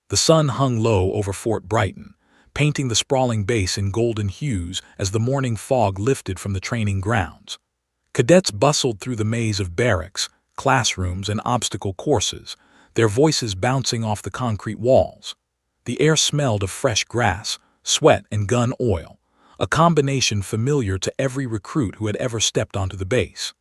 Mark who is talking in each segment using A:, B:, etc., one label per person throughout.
A: The sun hung low over Fort Brighton, painting the sprawling base in golden hues as the morning fog lifted from the training grounds. Cadets bustled through the maze of barracks, classrooms, and obstacle courses, their voices bouncing off the concrete walls. The air smelled of fresh grass, sweat, and gun oil, a combination familiar to every recruit who had ever stepped onto the base.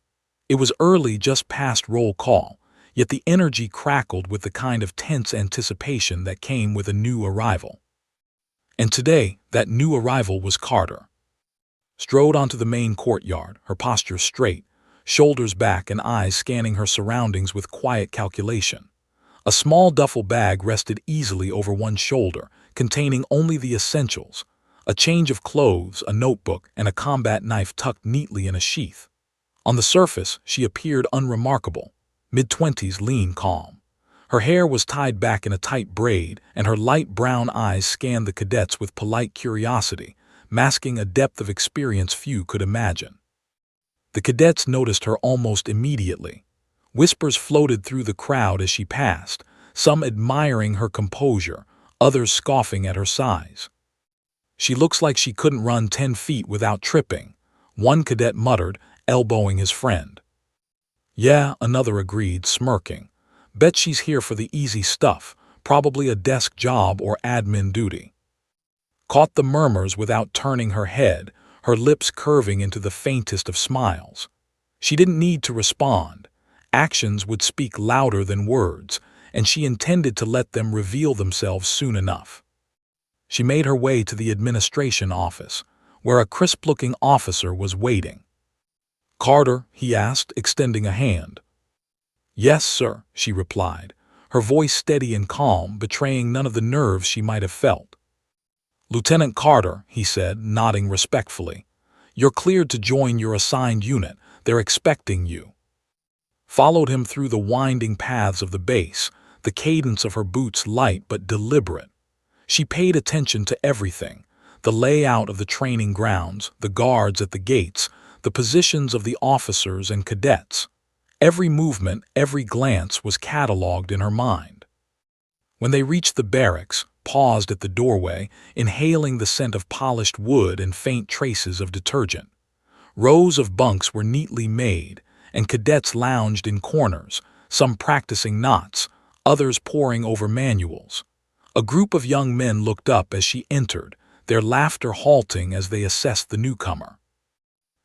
A: It was early, just past roll call, yet the energy crackled with the kind of tense anticipation that came with a new arrival. And today, that new arrival was Carter. Strode onto the main courtyard, her posture straight, shoulders back and eyes scanning her surroundings with quiet calculation. A small duffel bag rested easily over one shoulder, containing only the essentials: a change of clothes, a notebook, and a combat knife tucked neatly in a sheath. On the surface, she appeared unremarkable, mid-20s, lean, calm. Her hair was tied back in a tight braid, and her light brown eyes scanned the cadets with polite curiosity, masking a depth of experience few could imagine. The cadets noticed her almost immediately. Whispers floated through the crowd as she passed, some admiring her composure, others scoffing at her size. "She looks like she couldn't run 10 feet without tripping," one cadet muttered, elbowing his friend. "Yeah," another agreed, smirking. "Bet she's here for the easy stuff, probably a desk job or admin duty." Caught the murmurs without turning her head, her lips curving into the faintest of smiles. She didn't need to respond. Actions would speak louder than words, and she intended to let them reveal themselves soon enough. She made her way to the administration office, where a crisp-looking officer was waiting. "Carter?" he asked, extending a hand. "Yes, sir," she replied, her voice steady and calm, betraying none of the nerves she might have felt. "Lieutenant Carter," he said, nodding respectfully. "You're cleared to join your assigned unit. They're expecting you." Followed him through the winding paths of the base, the cadence of her boots light but deliberate. She paid attention to everything: the layout of the training grounds, the guards at the gates, the positions of the officers and cadets. Every movement, every glance was catalogued in her mind. When they reached the barracks, paused at the doorway, inhaling the scent of polished wood and faint traces of detergent. Rows of bunks were neatly made, and cadets lounged in corners, some practicing knots, others poring over manuals. A group of young men looked up as she entered, their laughter halting as they assessed the newcomer.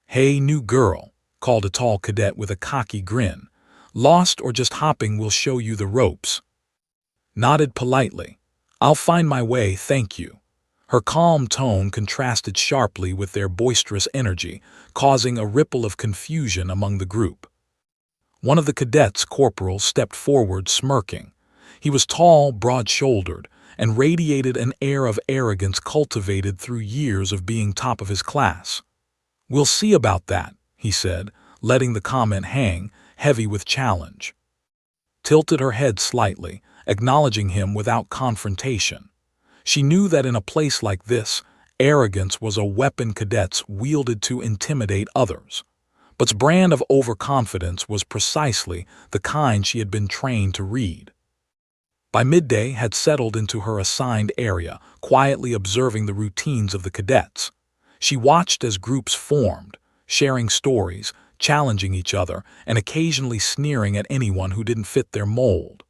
A: "Hey, new girl," called a tall cadet with a cocky grin. "Lost or just hopping? We'll show you the ropes." Nodded politely. "I'll find my way, thank you." Her calm tone contrasted sharply with their boisterous energy, causing a ripple of confusion among the group. One of the cadets, Corporal, stepped forward, smirking. He was tall, broad-shouldered, and radiated an air of arrogance cultivated through years of being top of his class. "We'll see about that," he said, letting the comment hang, heavy with challenge. Tilted her head slightly, acknowledging him without confrontation. She knew that in a place like this, arrogance was a weapon cadets wielded to intimidate others. But's brand of overconfidence was precisely the kind she had been trained to read. By midday had settled into her assigned area, quietly observing the routines of the cadets. She watched as groups formed, sharing stories, challenging each other, and occasionally sneering at anyone who didn't fit their mold.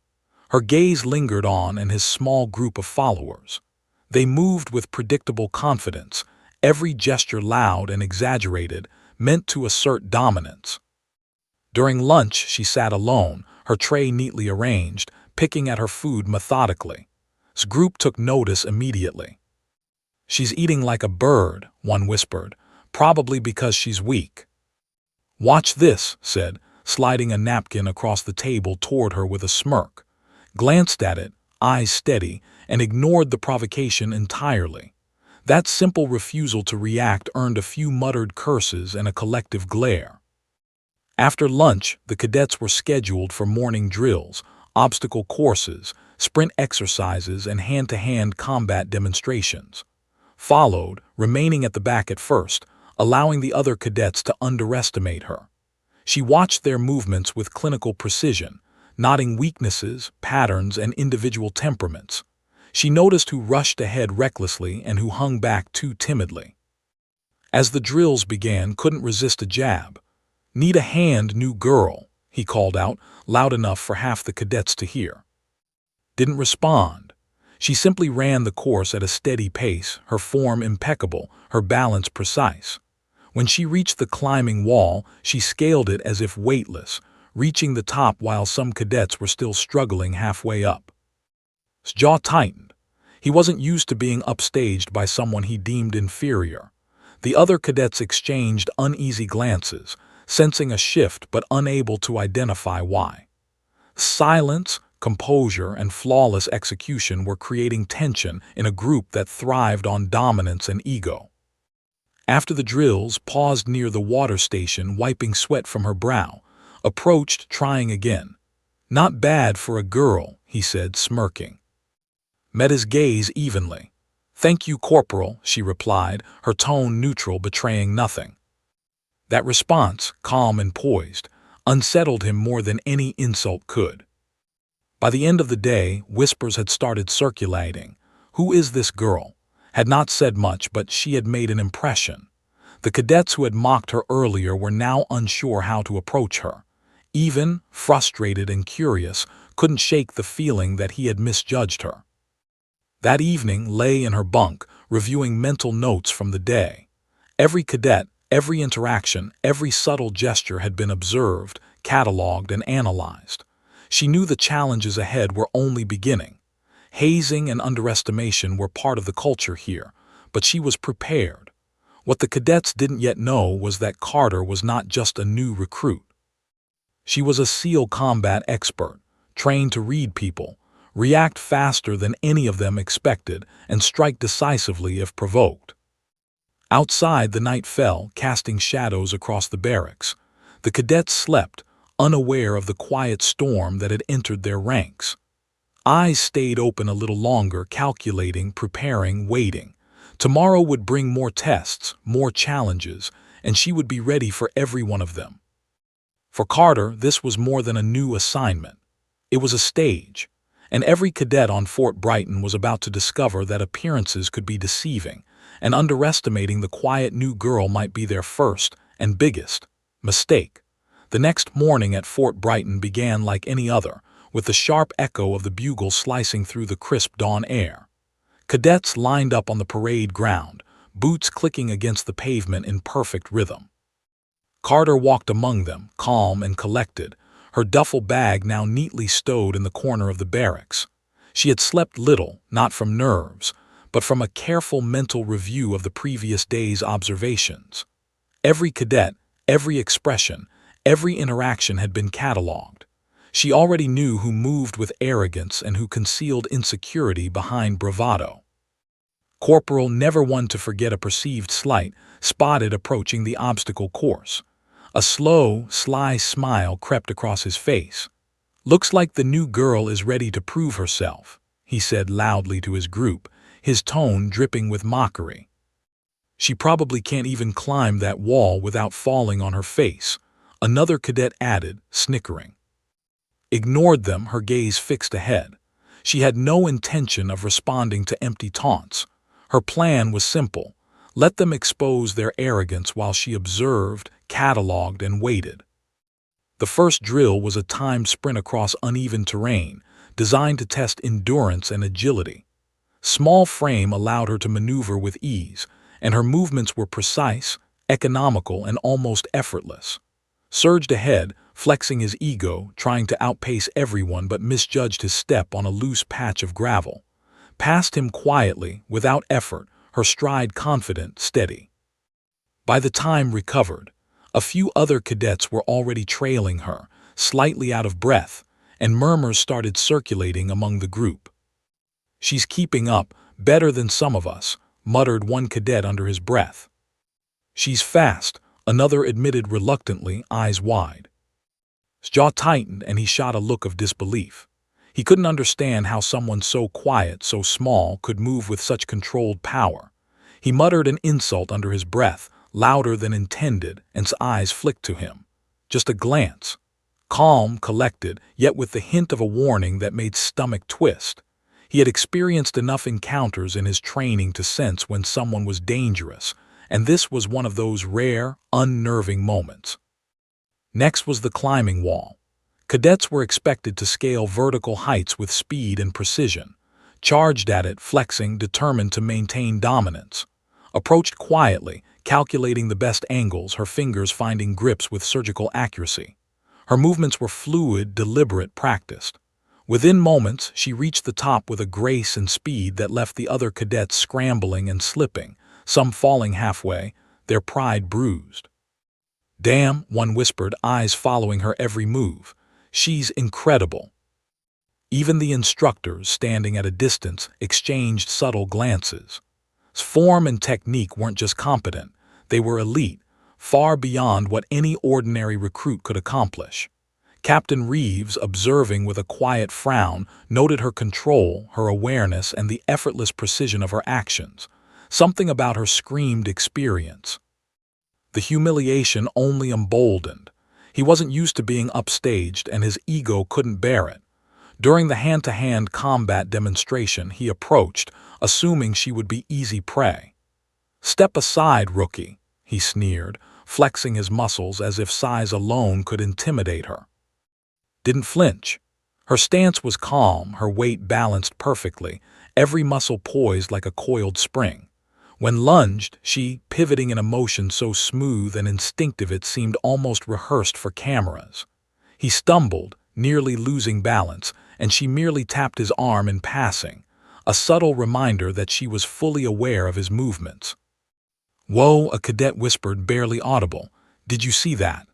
A: Her gaze lingered on and his small group of followers. They moved with predictable confidence, every gesture loud and exaggerated, meant to assert dominance. During lunch, she sat alone, her tray neatly arranged, picking at her food methodically. This group took notice immediately. "She's eating like a bird," one whispered, "probably because she's weak." "Watch this," said, sliding a napkin across the table toward her with a smirk. Glanced at it, eyes steady, and ignored the provocation entirely. That simple refusal to react earned a few muttered curses and a collective glare. After lunch, the cadets were scheduled for morning drills, obstacle courses, sprint exercises, and hand-to-hand combat demonstrations. Followed, remaining at the back at first, allowing the other cadets to underestimate her. She watched their movements with clinical precision, noting weaknesses, patterns, and individual temperaments. She noticed who rushed ahead recklessly and who hung back too timidly. As the drills began, couldn't resist a jab. "Need a hand, new girl," he called out, loud enough for half the cadets to hear. Didn't respond. She simply ran the course at a steady pace, her form impeccable, her balance precise. When she reached the climbing wall, she scaled it as if weightless, reaching the top while some cadets were still struggling halfway up. His jaw tightened. He wasn't used to being upstaged by someone he deemed inferior. The other cadets exchanged uneasy glances, sensing a shift but unable to identify why. Silence, composure, and flawless execution were creating tension in a group that thrived on dominance and ego. After the drills, paused near the water station, wiping sweat from her brow, approached, trying again. "Not bad for a girl," he said, smirking. Met his gaze evenly. "Thank you, Corporal," she replied, her tone neutral, betraying nothing. That response, calm and poised, unsettled him more than any insult could. By the end of the day, whispers had started circulating. "Who is this girl?" Had not said much, but she had made an impression. The cadets who had mocked her earlier were now unsure how to approach her. Even, frustrated and curious, couldn't shake the feeling that he had misjudged her. That evening, lay in her bunk, reviewing mental notes from the day. Every cadet, every interaction, every subtle gesture had been observed, catalogued, and analyzed. She knew the challenges ahead were only beginning. Hazing and underestimation were part of the culture here, but she was prepared. What the cadets didn't yet know was that Carter was not just a new recruit. She was a SEAL combat expert, trained to read people, react faster than any of them expected, and strike decisively if provoked. Outside, the night fell, casting shadows across the barracks. The cadets slept, unaware of the quiet storm that had entered their ranks. Eyes stayed open a little longer, calculating, preparing, waiting. Tomorrow would bring more tests, more challenges, and she would be ready for every one of them. For Carter, this was more than a new assignment. It was a stage, and every cadet on Fort Brighton was about to discover that appearances could be deceiving, and underestimating the quiet new girl might be their first and biggest mistake. The next morning at Fort Brighton began like any other, with the sharp echo of the bugle slicing through the crisp dawn air. Cadets lined up on the parade ground, boots clicking against the pavement in perfect rhythm. Carter walked among them, calm and collected, her duffel bag now neatly stowed in the corner of the barracks. She had slept little, not from nerves, but from a careful mental review of the previous day's observations. Every cadet, every expression, every interaction had been catalogued. She already knew who moved with arrogance and who concealed insecurity behind bravado. Corporal, never one to forget a perceived slight, spotted approaching the obstacle course. A slow, sly smile crept across his face. "Looks like the new girl is ready to prove herself," he said loudly to his group, his tone dripping with mockery. "She probably can't even climb that wall without falling on her face," another cadet added, snickering. Ignored them, her gaze fixed ahead. She had no intention of responding to empty taunts. Her plan was simple: let them expose their arrogance while she observed, catalogued, and waited. The first drill was a timed sprint across uneven terrain, designed to test endurance and agility. Small frame allowed her to maneuver with ease, and her movements were precise, economical, and almost effortless. Surged ahead, flexing his ego, trying to outpace everyone, but misjudged his step on a loose patch of gravel. Passed him quietly, without effort, her stride confident, steady. By the time recovered, a few other cadets were already trailing her, slightly out of breath, and murmurs started circulating among the group. "She's keeping up, better than some of us," muttered one cadet under his breath. "She's fast," another admitted reluctantly, eyes wide. His jaw tightened and he shot a look of disbelief. He couldn't understand how someone so quiet, so small, could move with such controlled power. He muttered an insult under his breath, louder than intended, and his eyes flicked to him. Just a glance. Calm, collected, yet with the hint of a warning that made stomach twist. He had experienced enough encounters in his training to sense when someone was dangerous, and this was one of those rare, unnerving moments. Next was the climbing wall. Cadets were expected to scale vertical heights with speed and precision, charged at it, flexing, determined to maintain dominance. Approached quietly, calculating the best angles, her fingers finding grips with surgical accuracy. Her movements were fluid, deliberate, practiced. Within moments, she reached the top with a grace and speed that left the other cadets scrambling and slipping, some falling halfway, their pride bruised. "Damn," one whispered, eyes following her every move. "She's incredible." Even the instructors, standing at a distance, exchanged subtle glances. Form and technique weren't just competent, they were elite, far beyond what any ordinary recruit could accomplish. Captain Reeves, observing with a quiet frown, noted her control, her awareness, and the effortless precision of her actions. Something about her screamed experience. The humiliation only emboldened. He wasn't used to being upstaged, and his ego couldn't bear it. During the hand-to-hand combat demonstration, he approached, assuming she would be easy prey. "Step aside, rookie," he sneered, flexing his muscles as if size alone could intimidate her. Didn't flinch. Her stance was calm, her weight balanced perfectly, every muscle poised like a coiled spring. When lunged, she, pivoting in a motion so smooth and instinctive it seemed almost rehearsed for cameras. He stumbled, nearly losing balance, and she merely tapped his arm in passing, a subtle reminder that she was fully aware of his movements. "Whoa," a cadet whispered, barely audible. "Did you see that?"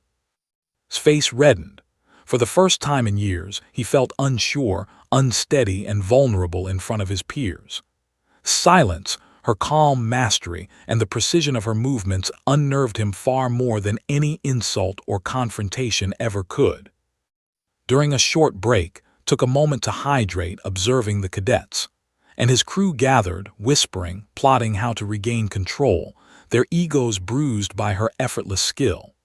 A: His face reddened. For the first time in years, he felt unsure, unsteady, and vulnerable in front of his peers. Silence, her calm mastery, and the precision of her movements unnerved him far more than any insult or confrontation ever could. During a short break, took a moment to hydrate, observing the cadets. And his crew gathered, whispering, plotting how to regain control, their egos bruised by her effortless skill.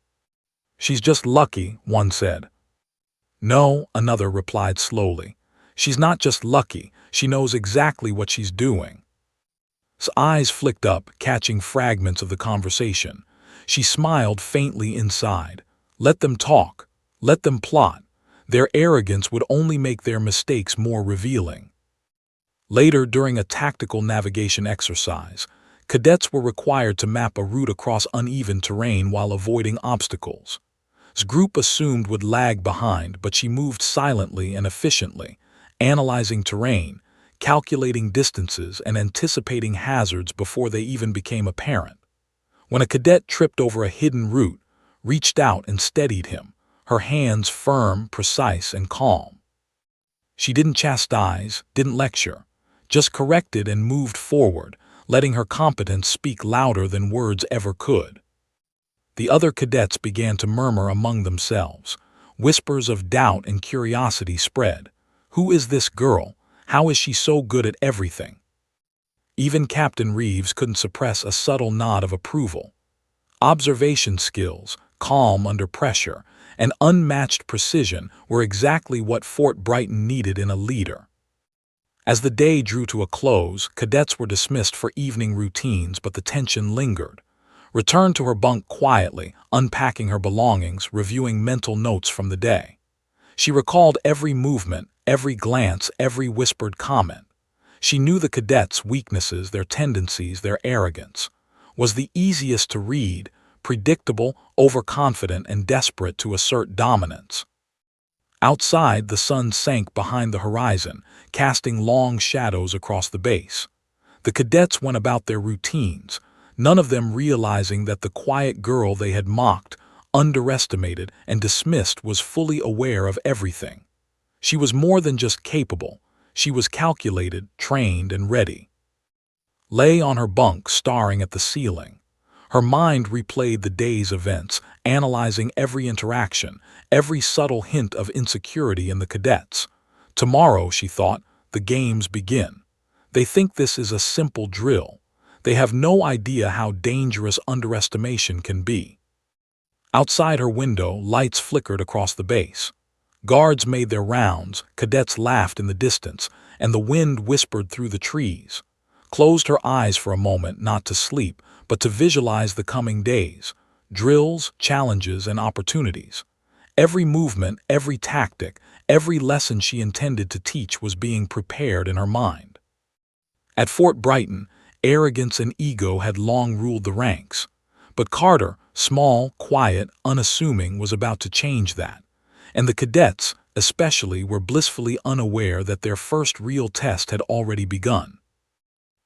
A: "She's just lucky," one said. "No," another replied slowly. "She's not just lucky, she knows exactly what she's doing." His eyes flicked up, catching fragments of the conversation. She smiled faintly inside. Let them talk. Let them plot. Their arrogance would only make their mistakes more revealing. Later, during a tactical navigation exercise, cadets were required to map a route across uneven terrain while avoiding obstacles. His group assumed would lag behind, but she moved silently and efficiently, analyzing terrain, calculating distances, and anticipating hazards before they even became apparent. When a cadet tripped over a hidden route, reached out and steadied him, her hands firm, precise, and calm. She didn't chastise, didn't lecture, just corrected and moved forward, letting her competence speak louder than words ever could. The other cadets began to murmur among themselves. Whispers of doubt and curiosity spread. Who is this girl? How is she so good at everything? Even Captain Reeves couldn't suppress a subtle nod of approval. Observation skills, calm under pressure, and unmatched precision were exactly what Fort Brighton needed in a leader. As the day drew to a close, cadets were dismissed for evening routines, but the tension lingered. Returned to her bunk quietly, unpacking her belongings, reviewing mental notes from the day. She recalled every movement, every glance, every whispered comment. She knew the cadets' weaknesses, their tendencies, their arrogance. Was the easiest to read, predictable, overconfident, and desperate to assert dominance. Outside, the sun sank behind the horizon, casting long shadows across the base. The cadets went about their routines, none of them realizing that the quiet girl they had mocked, underestimated, and dismissed was fully aware of everything. She was more than just capable, she was calculated, trained, and ready. Lay on her bunk, staring at the ceiling. Her mind replayed the day's events, analyzing every interaction, every subtle hint of insecurity in the cadets. Tomorrow, she thought, the games begin. They think this is a simple drill. They have no idea how dangerous underestimation can be. Outside her window, lights flickered across the base. Guards made their rounds, cadets laughed in the distance, and the wind whispered through the trees. Closed her eyes for a moment, not to sleep, but to visualize the coming days, drills, challenges, and opportunities. Every movement, every tactic, every lesson she intended to teach was being prepared in her mind. At Fort Brighton, arrogance and ego had long ruled the ranks. But Carter, small, quiet, unassuming, was about to change that. And the cadets, especially, were blissfully unaware that their first real test had already begun.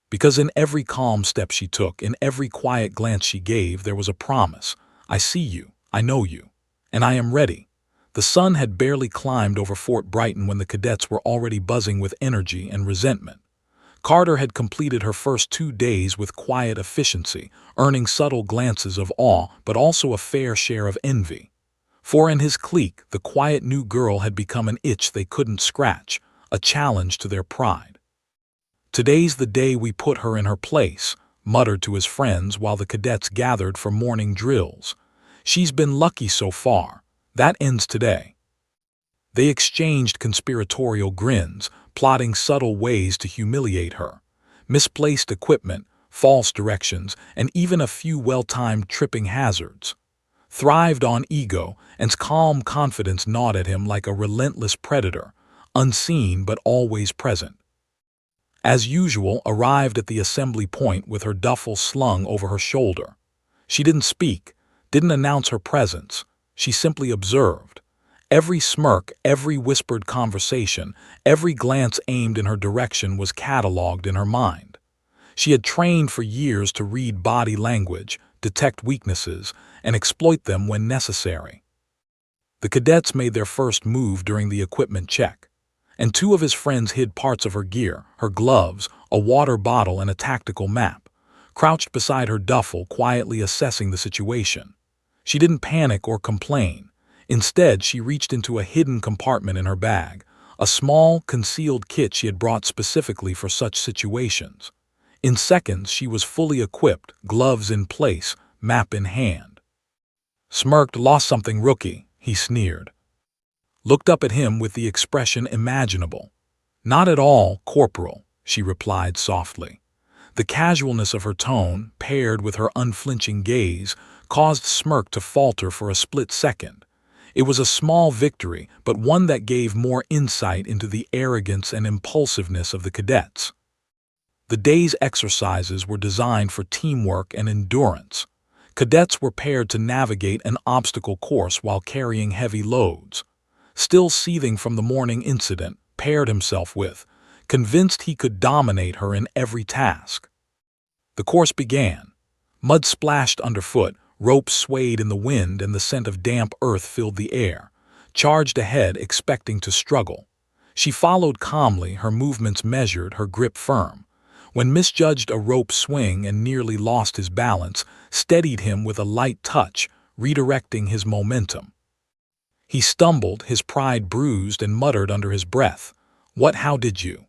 A: Because in every calm step she took, in every quiet glance she gave, there was a promise. I see you, I know you, and I am ready. The sun had barely climbed over Fort Brighton when the cadets were already buzzing with energy and resentment. Carter had completed her first 2 days with quiet efficiency, earning subtle glances of awe but also a fair share of envy. For in his clique, the quiet new girl had become an itch they couldn't scratch, a challenge to their pride. "Today's the day we put her in her place," muttered to his friends while the cadets gathered for morning drills. "She's been lucky so far. That ends today." They exchanged conspiratorial grins, plotting subtle ways to humiliate her. Misplaced equipment, false directions, and even a few well-timed tripping hazards. Thrived on ego, and calm confidence gnawed at him like a relentless predator, unseen but always present. As usual, arrived at the assembly point with her duffel slung over her shoulder. She didn't speak, didn't announce her presence. She simply observed. Every smirk, every whispered conversation, every glance aimed in her direction was catalogued in her mind. She had trained for years to read body language, detect weaknesses, and exploit them when necessary. The cadets made their first move during the equipment check, and 2 of his friends hid parts of her gear, her gloves, a water bottle, and a tactical map, crouched beside her duffel, quietly assessing the situation. She didn't panic or complain. Instead, she reached into a hidden compartment in her bag, a small, concealed kit she had brought specifically for such situations. In seconds, she was fully equipped, gloves in place, map in hand. Smirked. "Lost something, rookie," he sneered. Looked up at him with the expression imaginable. "Not at all, Corporal," she replied softly. The casualness of her tone, paired with her unflinching gaze, caused Smirk to falter for a split second. It was a small victory, but one that gave more insight into the arrogance and impulsiveness of the cadets. The day's exercises were designed for teamwork and endurance. Cadets were paired to navigate an obstacle course while carrying heavy loads. Still seething from the morning incident, paired himself with, convinced he could dominate her in every task. The course began. Mud splashed underfoot, ropes swayed in the wind, and the scent of damp earth filled the air. Charged ahead, expecting to struggle. She followed calmly, her movements measured, her grip firm. When misjudged a rope swing and nearly lost his balance, steadied him with a light touch, redirecting his momentum. He stumbled, his pride bruised, and muttered under his breath, How did you?"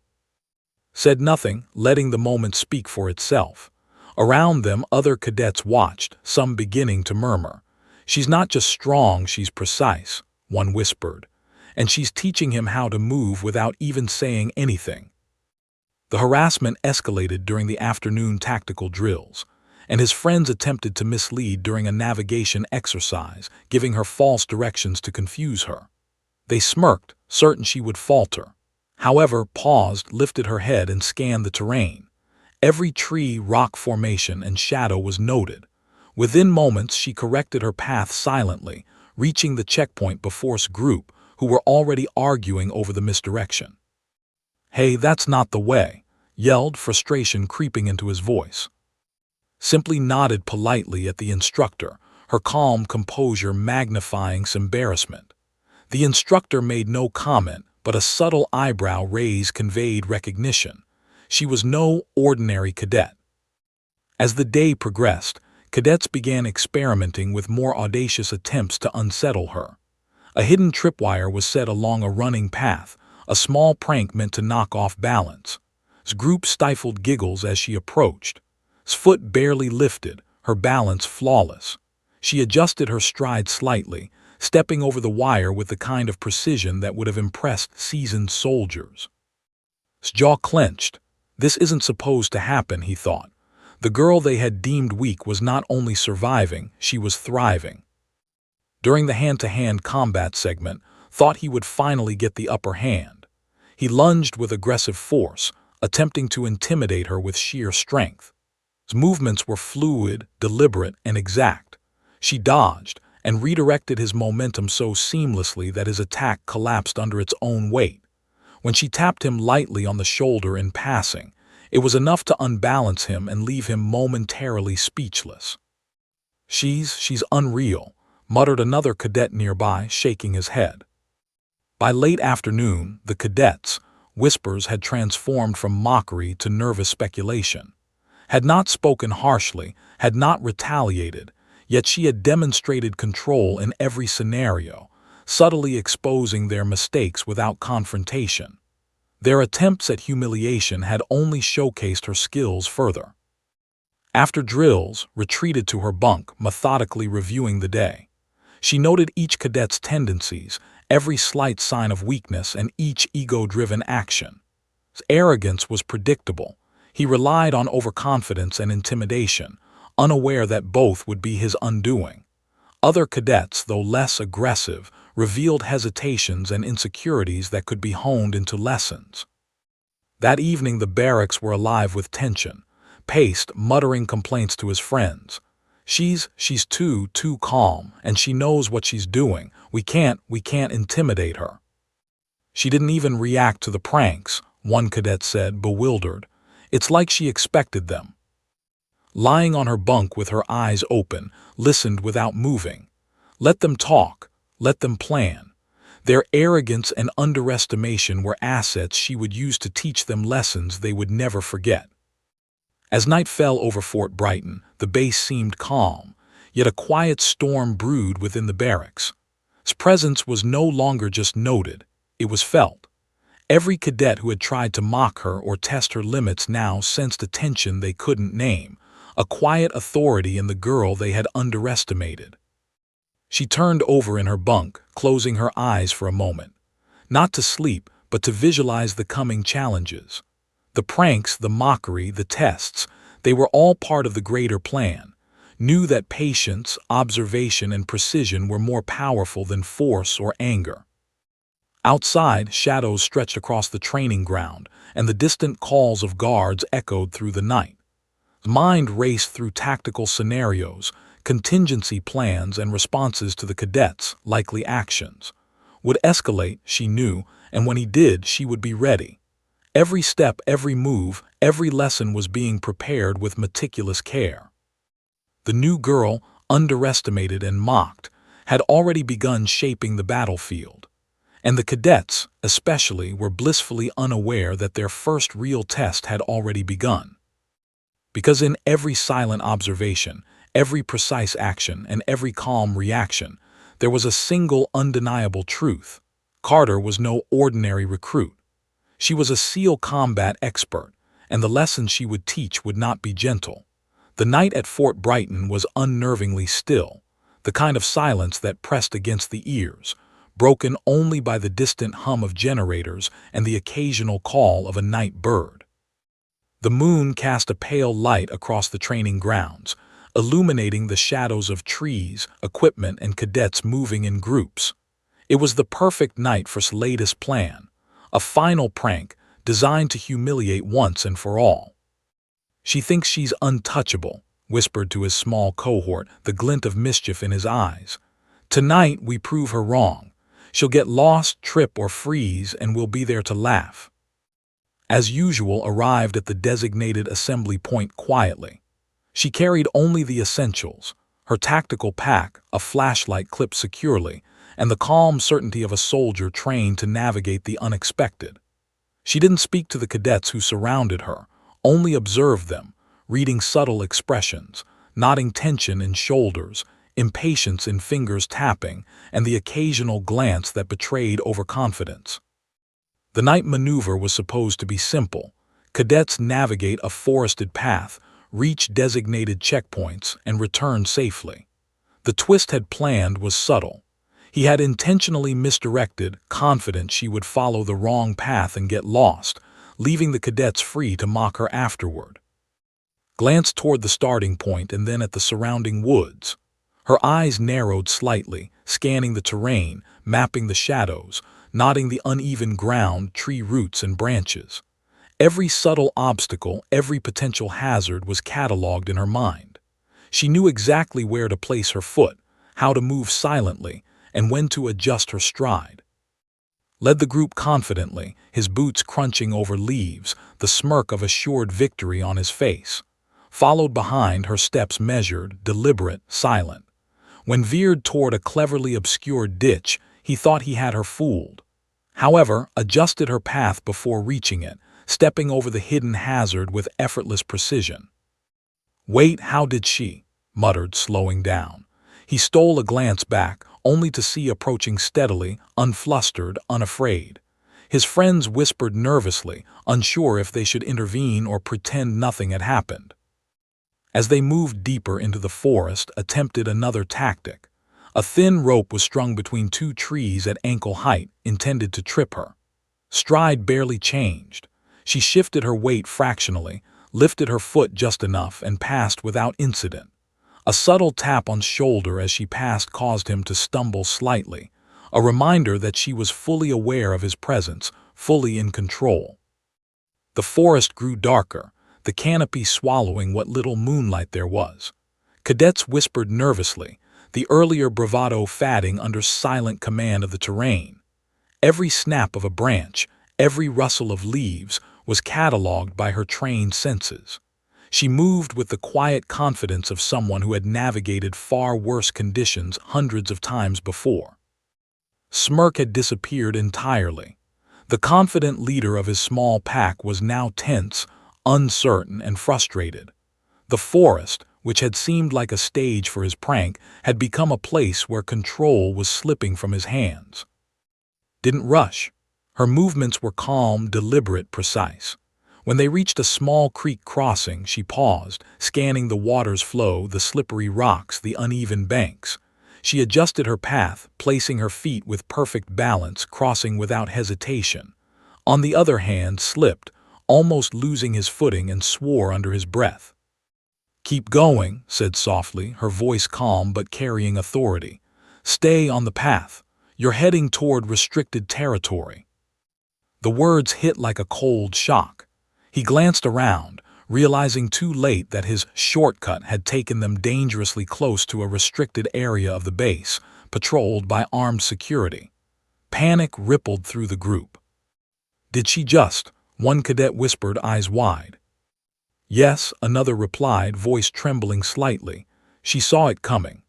A: Said nothing, letting the moment speak for itself. Around them, other cadets watched, some beginning to murmur. "She's not just strong, she's precise," one whispered. "And she's teaching him how to move without even saying anything." The harassment escalated during the afternoon tactical drills, and his friends attempted to mislead during a navigation exercise, giving her false directions to confuse her. They smirked, certain she would falter. However, paused, lifted her head, and scanned the terrain. Every tree, rock formation, and shadow was noted. Within moments, she corrected her path silently, reaching the checkpoint before a group who were already arguing over the misdirection. "Hey, that's not the way," yelled, frustration creeping into his voice. Simply nodded politely at the instructor, her calm composure magnifying some embarrassment. The instructor made no comment, but a subtle eyebrow raise conveyed recognition. She was no ordinary cadet. As the day progressed, cadets began experimenting with more audacious attempts to unsettle her. A hidden tripwire was set along a running path, a small prank meant to knock off balance. The group stifled giggles as she approached. His foot barely lifted, her balance flawless. She adjusted her stride slightly, stepping over the wire with the kind of precision that would have impressed seasoned soldiers. His jaw clenched. This isn't supposed to happen, he thought. The girl they had deemed weak was not only surviving, she was thriving. During the hand-to-hand combat segment, thought he would finally get the upper hand. He lunged with aggressive force, attempting to intimidate her with sheer strength. His movements were fluid, deliberate, and exact. She dodged and redirected his momentum so seamlessly that his attack collapsed under its own weight. When she tapped him lightly on the shoulder in passing, it was enough to unbalance him and leave him momentarily speechless. She's unreal," muttered another cadet nearby, shaking his head. By late afternoon, the cadets' whispers had transformed from mockery to nervous speculation. Had not spoken harshly, had not retaliated, yet she had demonstrated control in every scenario, subtly exposing their mistakes without confrontation. Their attempts at humiliation had only showcased her skills further. After drills, retreated to her bunk, methodically reviewing the day. She noted each cadet's tendencies, every slight sign of weakness, and each ego-driven action. His arrogance was predictable. He relied on overconfidence and intimidation, unaware that both would be his undoing. Other cadets, though less aggressive, revealed hesitations and insecurities that could be honed into lessons. That evening the barracks were alive with tension. Paced, muttering complaints to his friends. She's too calm, and she knows what she's doing. We can't intimidate her." "She didn't even react to the pranks," one cadet said, bewildered. "It's like she expected them." Lying on her bunk with her eyes open, listened without moving. Let them talk, let them plan. Their arrogance and underestimation were assets she would use to teach them lessons they would never forget. As night fell over Fort Brighton, the base seemed calm, yet a quiet storm brewed within the barracks. Its presence was no longer just noted, it was felt. Every cadet who had tried to mock her or test her limits now sensed a tension they couldn't name, a quiet authority in the girl they had underestimated. She turned over in her bunk, closing her eyes for a moment. Not to sleep, but to visualize the coming challenges. The pranks, the mockery, the tests, they were all part of the greater plan. Knew that patience, observation, and precision were more powerful than force or anger. Outside, shadows stretched across the training ground, and the distant calls of guards echoed through the night. His mind raced through tactical scenarios, contingency plans, and responses to the cadets' likely actions. Would escalate, she knew, and when he did, she would be ready. Every step, every move, every lesson was being prepared with meticulous care. The new girl, underestimated and mocked, had already begun shaping the battlefield. And the cadets, especially, were blissfully unaware that their first real test had already begun. Because in every silent observation, every precise action, and every calm reaction, there was a single undeniable truth. Carter was no ordinary recruit. She was a SEAL combat expert, and the lessons she would teach would not be gentle. The night at Fort Brighton was unnervingly still, the kind of silence that pressed against the ears, broken only by the distant hum of generators and the occasional call of a night bird. The moon cast a pale light across the training grounds, illuminating the shadows of trees, equipment, and cadets moving in groups. It was the perfect night for his latest plan. A final prank designed to humiliate once and for all. "She thinks she's untouchable," whispered to his small cohort, the glint of mischief in his eyes. "Tonight we prove her wrong. She'll get lost, trip, or freeze, and we'll be there to laugh." As usual, arrived at the designated assembly point quietly. She carried only the essentials, her tactical pack, a flashlight clipped securely, and the calm certainty of a soldier trained to navigate the unexpected. She didn't speak to the cadets who surrounded her, only observed them, reading subtle expressions, nodding tension in shoulders, impatience in fingers tapping, and the occasional glance that betrayed overconfidence. The night maneuver was supposed to be simple. Cadets navigate a forested path, reach designated checkpoints, and return safely. The twist had planned was subtle. He had intentionally misdirected, confident she would follow the wrong path and get lost, leaving the cadets free to mock her afterward. Glanced toward the starting point and then at the surrounding woods. Her eyes narrowed slightly, scanning the terrain, mapping the shadows, noting the uneven ground, tree roots and branches. Every subtle obstacle, every potential hazard was catalogued in her mind. She knew exactly where to place her foot, how to move silently, and when to adjust her stride. Led the group confidently, his boots crunching over leaves, the smirk of assured victory on his face. Followed behind, her steps measured, deliberate, silent. When veered toward a cleverly obscured ditch, he thought he had her fooled. However, adjusted her path before reaching it, stepping over the hidden hazard with effortless precision. "Wait, how did she?" muttered, slowing down. He stole a glance back, only to see approaching steadily, unflustered, unafraid. His friends whispered nervously, unsure if they should intervene or pretend nothing had happened. As they moved deeper into the forest, attempted another tactic. A thin rope was strung between two trees at ankle height, intended to trip her. Stride barely changed. She shifted her weight fractionally, lifted her foot just enough, and passed without incident. A subtle tap on shoulder as she passed caused him to stumble slightly, a reminder that she was fully aware of his presence, fully in control. The forest grew darker, the canopy swallowing what little moonlight there was. Cadets whispered nervously, the earlier bravado fading under silent command of the terrain. Every snap of a branch, every rustle of leaves, was catalogued by her trained senses. She moved with the quiet confidence of someone who had navigated far worse conditions hundreds of times before. Smirk had disappeared entirely. The confident leader of his small pack was now tense, uncertain, and frustrated. The forest, which had seemed like a stage for his prank, had become a place where control was slipping from his hands. Didn't rush. Her movements were calm, deliberate, precise. When they reached a small creek crossing, she paused, scanning the water's flow, the slippery rocks, the uneven banks. She adjusted her path, placing her feet with perfect balance, crossing without hesitation. On the other hand, slipped, almost losing his footing, and swore under his breath. "Keep going," said softly, her voice calm but carrying authority. "Stay on the path. You're heading toward restricted territory." The words hit like a cold shock. He glanced around, realizing too late that his shortcut had taken them dangerously close to a restricted area of the base, patrolled by armed security. Panic rippled through the group. "Did she just?" one cadet whispered, eyes wide. "Yes," another replied, voice trembling slightly. "She saw it coming."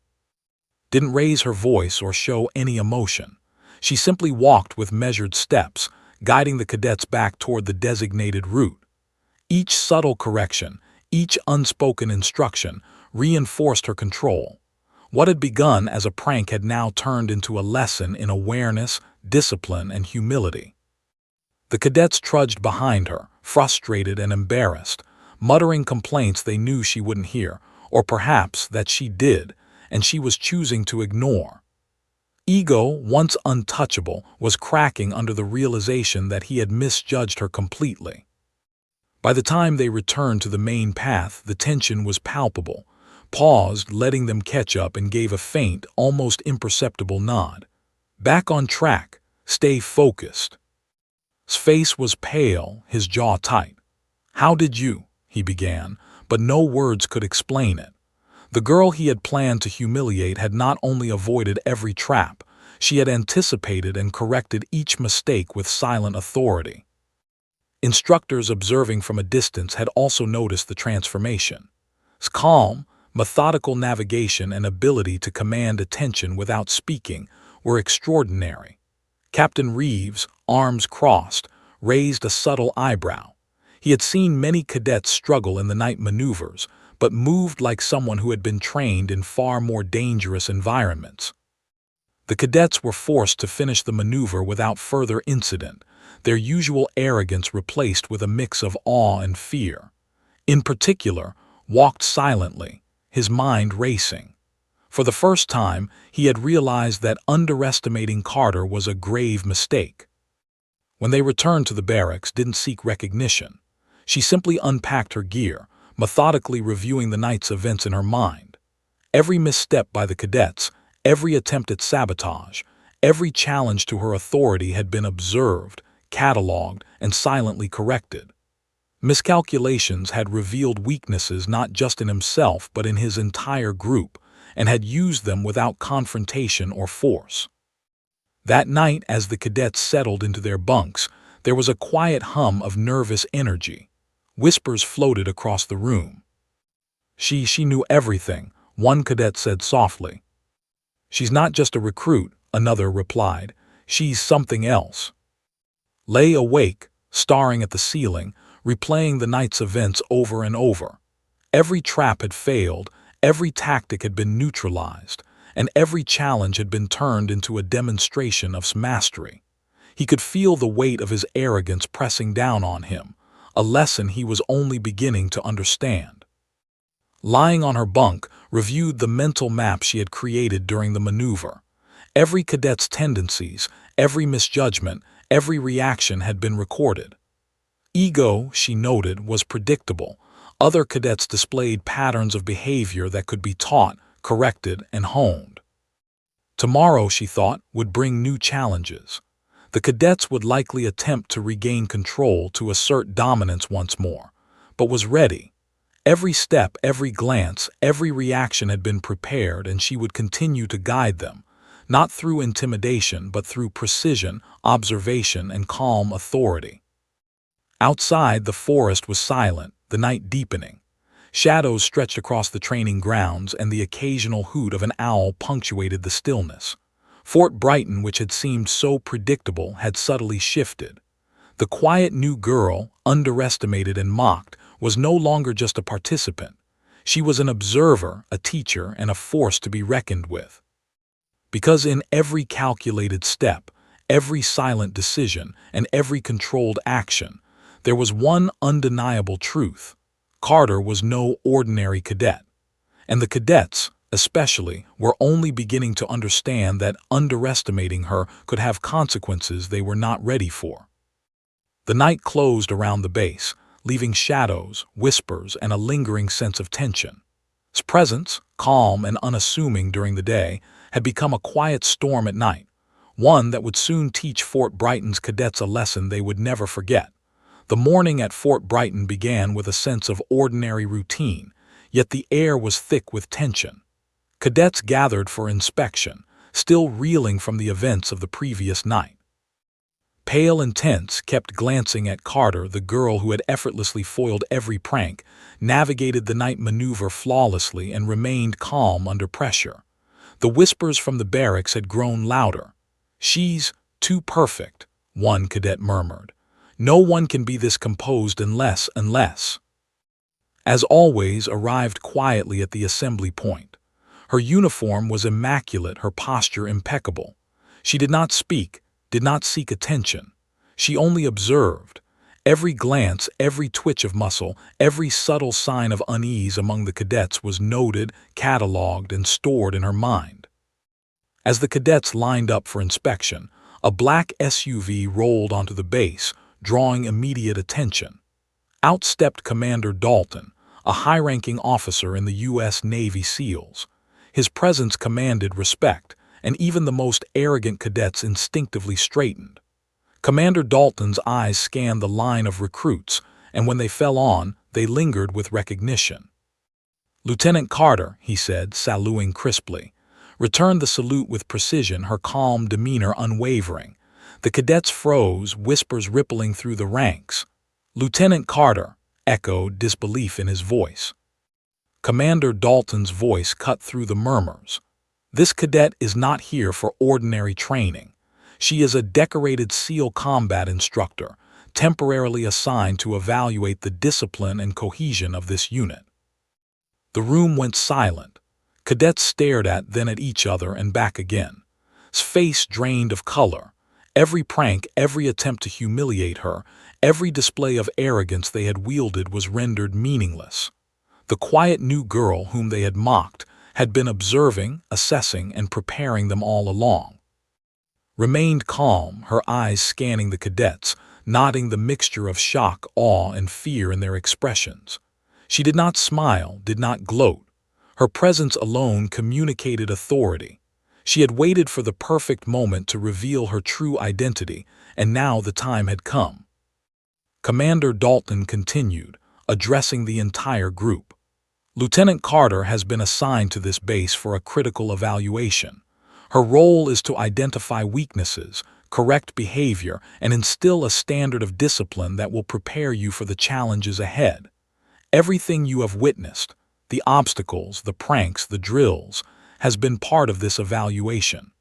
A: Didn't raise her voice or show any emotion. She simply walked with measured steps, guiding the cadets back toward the designated route. Each subtle correction, each unspoken instruction, reinforced her control. What had begun as a prank had now turned into a lesson in awareness, discipline, and humility. The cadets trudged behind her, frustrated and embarrassed, muttering complaints they knew she wouldn't hear, or perhaps that she did, and she was choosing to ignore. Ego, once untouchable, was cracking under the realization that he had misjudged her completely. By the time they returned to the main path, the tension was palpable. Paused, letting them catch up, and gave a faint, almost imperceptible nod. "Back on track. Stay focused." His face was pale, his jaw tight. "How did you?" he began, but no words could explain it. The girl he had planned to humiliate had not only avoided every trap, she had anticipated and corrected each mistake with silent authority. Instructors observing from a distance had also noticed the transformation. His calm, methodical navigation and ability to command attention without speaking were extraordinary. Captain Reeves, arms crossed, raised a subtle eyebrow. He had seen many cadets struggle in the night maneuvers, but moved like someone who had been trained in far more dangerous environments. The cadets were forced to finish the maneuver without further incident, their usual arrogance replaced with a mix of awe and fear. In particular, walked silently, his mind racing. For the first time, he had realized that underestimating Carter was a grave mistake. When they returned to the barracks, didn't seek recognition. She simply unpacked her gear, methodically reviewing the night's events in her mind. Every misstep by the cadets, every attempt at sabotage, every challenge to her authority had been observed, catalogued, and silently corrected. Miscalculations had revealed weaknesses not just in himself but in his entire group, and had used them without confrontation or force. That night, as the cadets settled into their bunks, there was a quiet hum of nervous energy. Whispers floated across the room. She knew everything, one cadet said softly. She's not just a recruit, another replied. She's something else. Lay awake, staring at the ceiling, replaying the night's events over and over. Every trap had failed, every tactic had been neutralized, and every challenge had been turned into a demonstration of mastery. He could feel the weight of his arrogance pressing down on him, a lesson he was only beginning to understand. Lying on her bunk, reviewed the mental map she had created during the maneuver. Every cadet's tendencies, every misjudgment, every reaction had been recorded. Ego, she noted, was predictable. Other cadets displayed patterns of behavior that could be taught, corrected, and honed. Tomorrow, she thought, would bring new challenges. The cadets would likely attempt to regain control, to assert dominance once more, but was ready. Every step, every glance, every reaction had been prepared, and she would continue to guide them, not through intimidation but through precision, observation, and calm authority. Outside, the forest was silent, the night deepening. Shadows stretched across the training grounds, and the occasional hoot of an owl punctuated the stillness. Fort Brighton, which had seemed so predictable, had subtly shifted. The quiet new girl, underestimated and mocked, was no longer just a participant. She was an observer, a teacher, and a force to be reckoned with. Because in every calculated step, every silent decision, and every controlled action, there was one undeniable truth. Carter was no ordinary cadet. And the cadets, especially, were only beginning to understand that underestimating her could have consequences they were not ready for. The night closed around the base, leaving shadows, whispers, and a lingering sense of tension. His presence, calm and unassuming during the day, had become a quiet storm at night, one that would soon teach Fort Brighton's cadets a lesson they would never forget. The morning at Fort Brighton began with a sense of ordinary routine, yet the air was thick with tension. Cadets gathered for inspection, still reeling from the events of the previous night. Pale and tense, kept glancing at Carter, the girl who had effortlessly foiled every prank, navigated the night maneuver flawlessly, and remained calm under pressure. The whispers from the barracks had grown louder. "She's too perfect," one cadet murmured. "No one can be this composed unless. As always, arrived quietly at the assembly point. Her uniform was immaculate, her posture impeccable. She did not speak, did not seek attention. She only observed. Every glance, every twitch of muscle, every subtle sign of unease among the cadets was noted, catalogued, and stored in her mind. As the cadets lined up for inspection, a black SUV rolled onto the base, drawing immediate attention. Out stepped Commander Dalton, a high-ranking officer in the U.S. Navy SEALs. His presence commanded respect, and even the most arrogant cadets instinctively straightened. Commander Dalton's eyes scanned the line of recruits, and when they fell on, they lingered with recognition. "Lieutenant Carter," he said, saluting crisply, returned the salute with precision, her calm demeanor unwavering. The cadets froze, whispers rippling through the ranks. "Lieutenant Carter," echoed disbelief in his voice. Commander Dalton's voice cut through the murmurs. "This cadet is not here for ordinary training. She is a decorated SEAL combat instructor, temporarily assigned to evaluate the discipline and cohesion of this unit." The room went silent. Cadets stared then at each other and back again. His face drained of color. Every prank, every attempt to humiliate her, every display of arrogance they had wielded was rendered meaningless. The quiet new girl whom they had mocked had been observing, assessing, and preparing them all along. remained calm, her eyes scanning the cadets, noting the mixture of shock, awe, and fear in their expressions. She did not smile, did not gloat. Her presence alone communicated authority. She had waited for the perfect moment to reveal her true identity, and now the time had come. Commander Dalton continued, addressing the entire group. Lieutenant Carter has been assigned to this base for a critical evaluation. Her role is to identify weaknesses, correct behavior, and instill a standard of discipline that will prepare you for the challenges ahead. Everything you have witnessed, the obstacles, the pranks, the drills, has been part of this evaluation.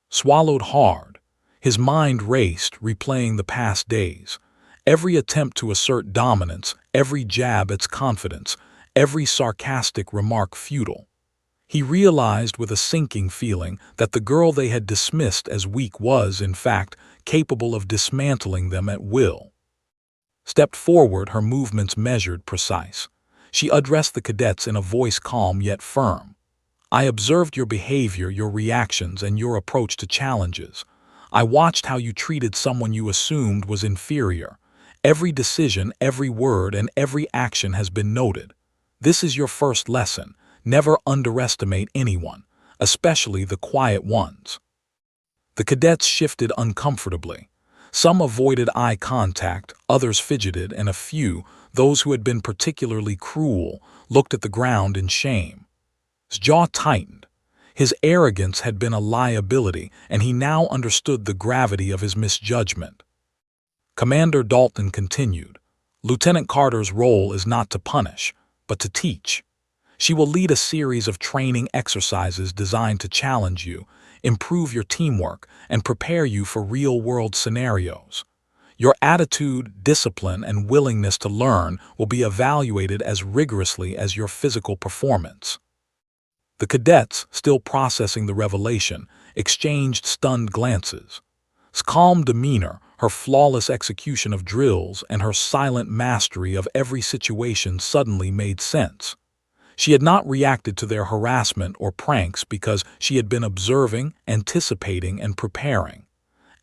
A: Swallowed hard, his mind raced, replaying the past days. Every attempt to assert dominance, every jab at confidence, every sarcastic remark futile. He realized with a sinking feeling that the girl they had dismissed as weak was, in fact, capable of dismantling them at will. Stepped forward, her movements measured, precise. She addressed the cadets in a voice calm yet firm. I observed your behavior, your reactions, and your approach to challenges. I watched how you treated someone you assumed was inferior. Every decision, every word, and every action has been noted. This is your first lesson. Never underestimate anyone, especially the quiet ones. The cadets shifted uncomfortably. Some avoided eye contact, others fidgeted, and a few, those who had been particularly cruel, looked at the ground in shame. His jaw tightened. His arrogance had been a liability, and he now understood the gravity of his misjudgment. Commander Dalton continued, Lieutenant Carter's role is not to punish, but to teach. She will lead a series of training exercises designed to challenge you, improve your teamwork, and prepare you for real-world scenarios. Your attitude, discipline, and willingness to learn will be evaluated as rigorously as your physical performance. The cadets, still processing the revelation, exchanged stunned glances. His calm demeanor, her flawless execution of drills, and her silent mastery of every situation suddenly made sense. She had not reacted to their harassment or pranks because she had been observing, anticipating, and preparing.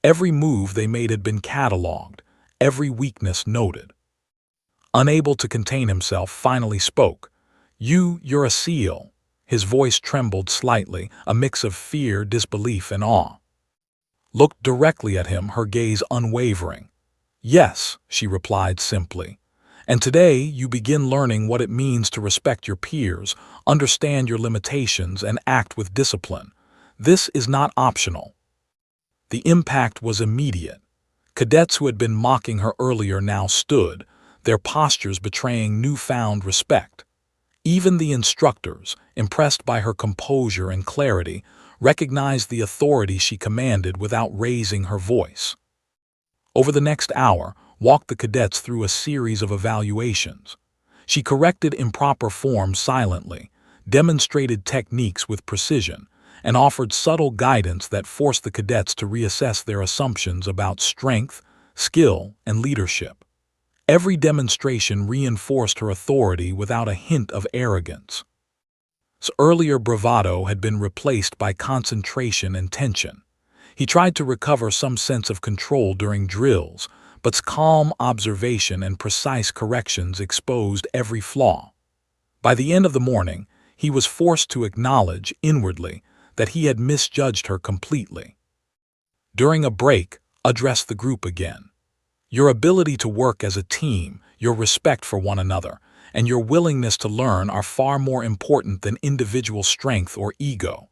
A: Every move they made had been catalogued, every weakness noted. Unable to contain himself, finally spoke. You're a SEAL. His voice trembled slightly, a mix of fear, disbelief, and awe. Looked directly at him, her gaze unwavering. Yes, she replied simply. And today you begin learning what it means to respect your peers, understand your limitations, and act with discipline. This is not optional. The impact was immediate. Cadets who had been mocking her earlier now stood, their postures betraying newfound respect. Even the instructors, impressed by her composure and clarity, recognized the authority she commanded without raising her voice. Over the next hour, walked the cadets through a series of evaluations. She corrected improper form silently, demonstrated techniques with precision, and offered subtle guidance that forced the cadets to reassess their assumptions about strength, skill, and leadership. Every demonstration reinforced her authority without a hint of arrogance. His earlier bravado had been replaced by concentration and tension. He tried to recover some sense of control during drills, but calm observation and precise corrections exposed every flaw. By the end of the morning, he was forced to acknowledge, inwardly, that he had misjudged her completely. During a break, addressed the group again. Your ability to work as a team, your respect for one another, and your willingness to learn are far more important than individual strength or ego.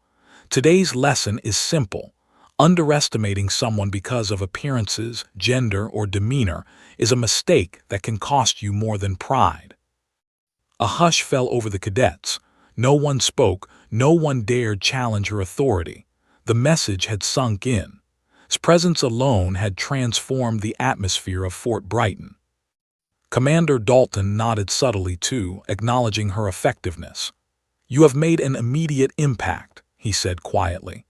A: Today's lesson is simple. Underestimating someone because of appearances, gender, or demeanor is a mistake that can cost you more than pride. A hush fell over the cadets. No one spoke, no one dared challenge her authority. The message had sunk in. His presence alone had transformed the atmosphere of Fort Brighton. Commander Dalton nodded subtly too, acknowledging her effectiveness. You have made an immediate impact, he said quietly.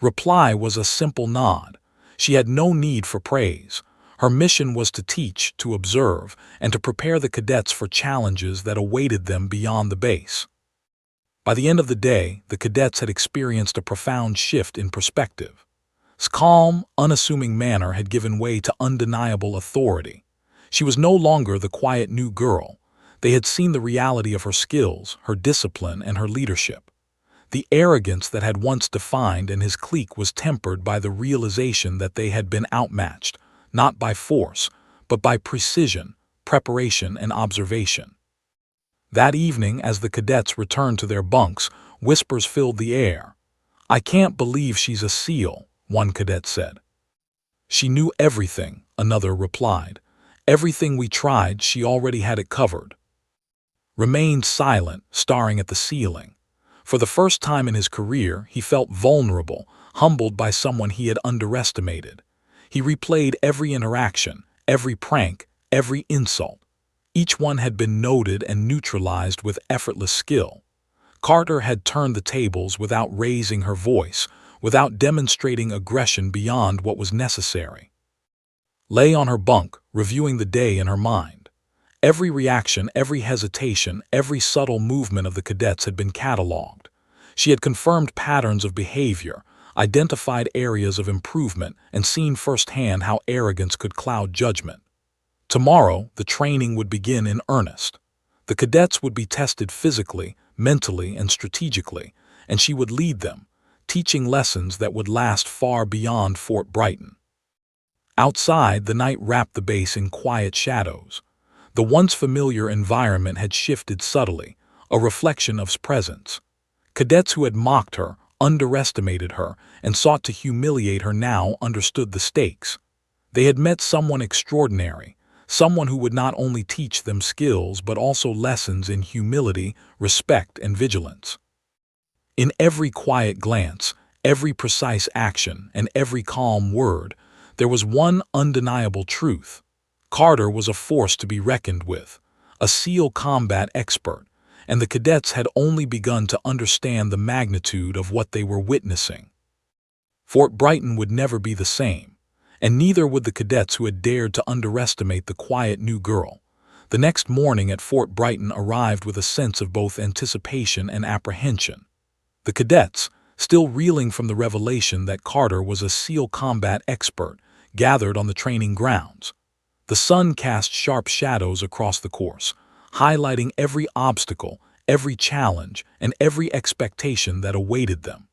A: Reply was a simple nod. She had no need for praise. Her mission was to teach, to observe, and to prepare the cadets for challenges that awaited them beyond the base. By the end of the day, the cadets had experienced a profound shift in perspective. His calm, unassuming manner had given way to undeniable authority. She was no longer the quiet new girl. They had seen the reality of her skills, her discipline, and her leadership. The arrogance that had once defined his clique was tempered by the realization that they had been outmatched, not by force, but by precision, preparation, and observation. That evening, as the cadets returned to their bunks, whispers filled the air. "I can't believe she's a SEAL," one cadet said. "She knew everything," another replied. "Everything we tried, she already had it covered." Remained silent, staring at the ceiling. For the first time in his career, he felt vulnerable, humbled by someone he had underestimated. He replayed every interaction, every prank, every insult. Each one had been noted and neutralized with effortless skill. Carter had turned the tables without raising her voice, without demonstrating aggression beyond what was necessary. Lay on her bunk, reviewing the day in her mind. Every reaction, every hesitation, every subtle movement of the cadets had been catalogued. She had confirmed patterns of behavior, identified areas of improvement, and seen firsthand how arrogance could cloud judgment. Tomorrow, the training would begin in earnest. The cadets would be tested physically, mentally, and strategically, and she would lead them, teaching lessons that would last far beyond Fort Brighton. Outside, the night wrapped the base in quiet shadows. The once familiar environment had shifted subtly, a reflection of his presence. Cadets who had mocked her, underestimated her, and sought to humiliate her now understood the stakes. They had met someone extraordinary, someone who would not only teach them skills but also lessons in humility, respect, and vigilance. In every quiet glance, every precise action, and every calm word, there was one undeniable truth. Carter was a force to be reckoned with, a SEAL combat expert, and the cadets had only begun to understand the magnitude of what they were witnessing. Fort Brighton would never be the same, and neither would the cadets who had dared to underestimate the quiet new girl. The next morning at Fort Brighton arrived with a sense of both anticipation and apprehension. The cadets, still reeling from the revelation that Carter was a SEAL combat expert, gathered on the training grounds. The sun cast sharp shadows across the course, highlighting every obstacle, every challenge, and every expectation that awaited them.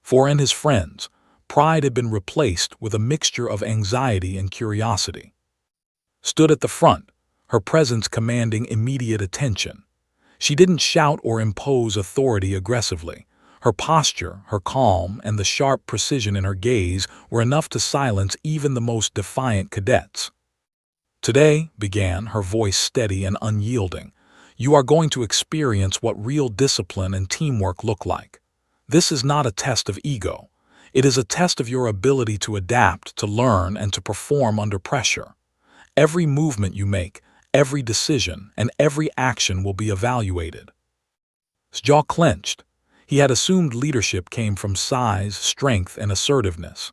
A: For his friends, pride had been replaced with a mixture of anxiety and curiosity. Stood at the front, her presence commanding immediate attention. She didn't shout or impose authority aggressively. Her posture, her calm, and the sharp precision in her gaze were enough to silence even the most defiant cadets. "Today," began, her voice steady and unyielding, "you are going to experience what real discipline and teamwork look like. This is not a test of ego. It is a test of your ability to adapt, to learn, and to perform under pressure. Every movement you make, every decision, and every action will be evaluated." His jaw clenched. He had assumed leadership came from size, strength, and assertiveness.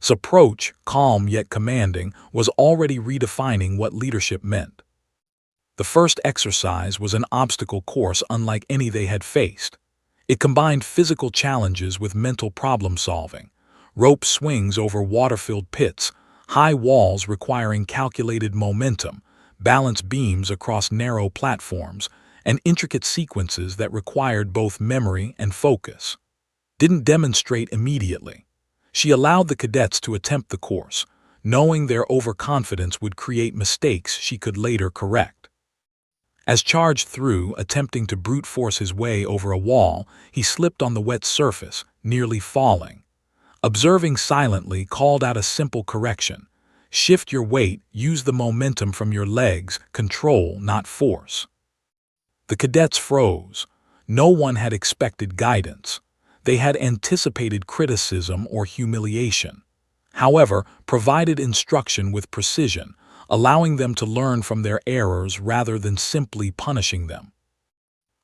A: His approach, calm yet commanding, was already redefining what leadership meant. The first exercise was an obstacle course unlike any they had faced. It combined physical challenges with mental problem-solving, rope swings over water-filled pits, high walls requiring calculated momentum, balance beams across narrow platforms, and intricate sequences that required both memory and focus. Didn't demonstrate immediately. She allowed the cadets to attempt the course, knowing their overconfidence would create mistakes she could later correct. As charged through, attempting to brute force his way over a wall, he slipped on the wet surface, nearly falling. Observing silently, called out a simple correction. "Shift your weight, use the momentum from your legs, control, not force." The cadets froze. No one had expected guidance. They had anticipated criticism or humiliation. However, provided instruction with precision, allowing them to learn from their errors rather than simply punishing them.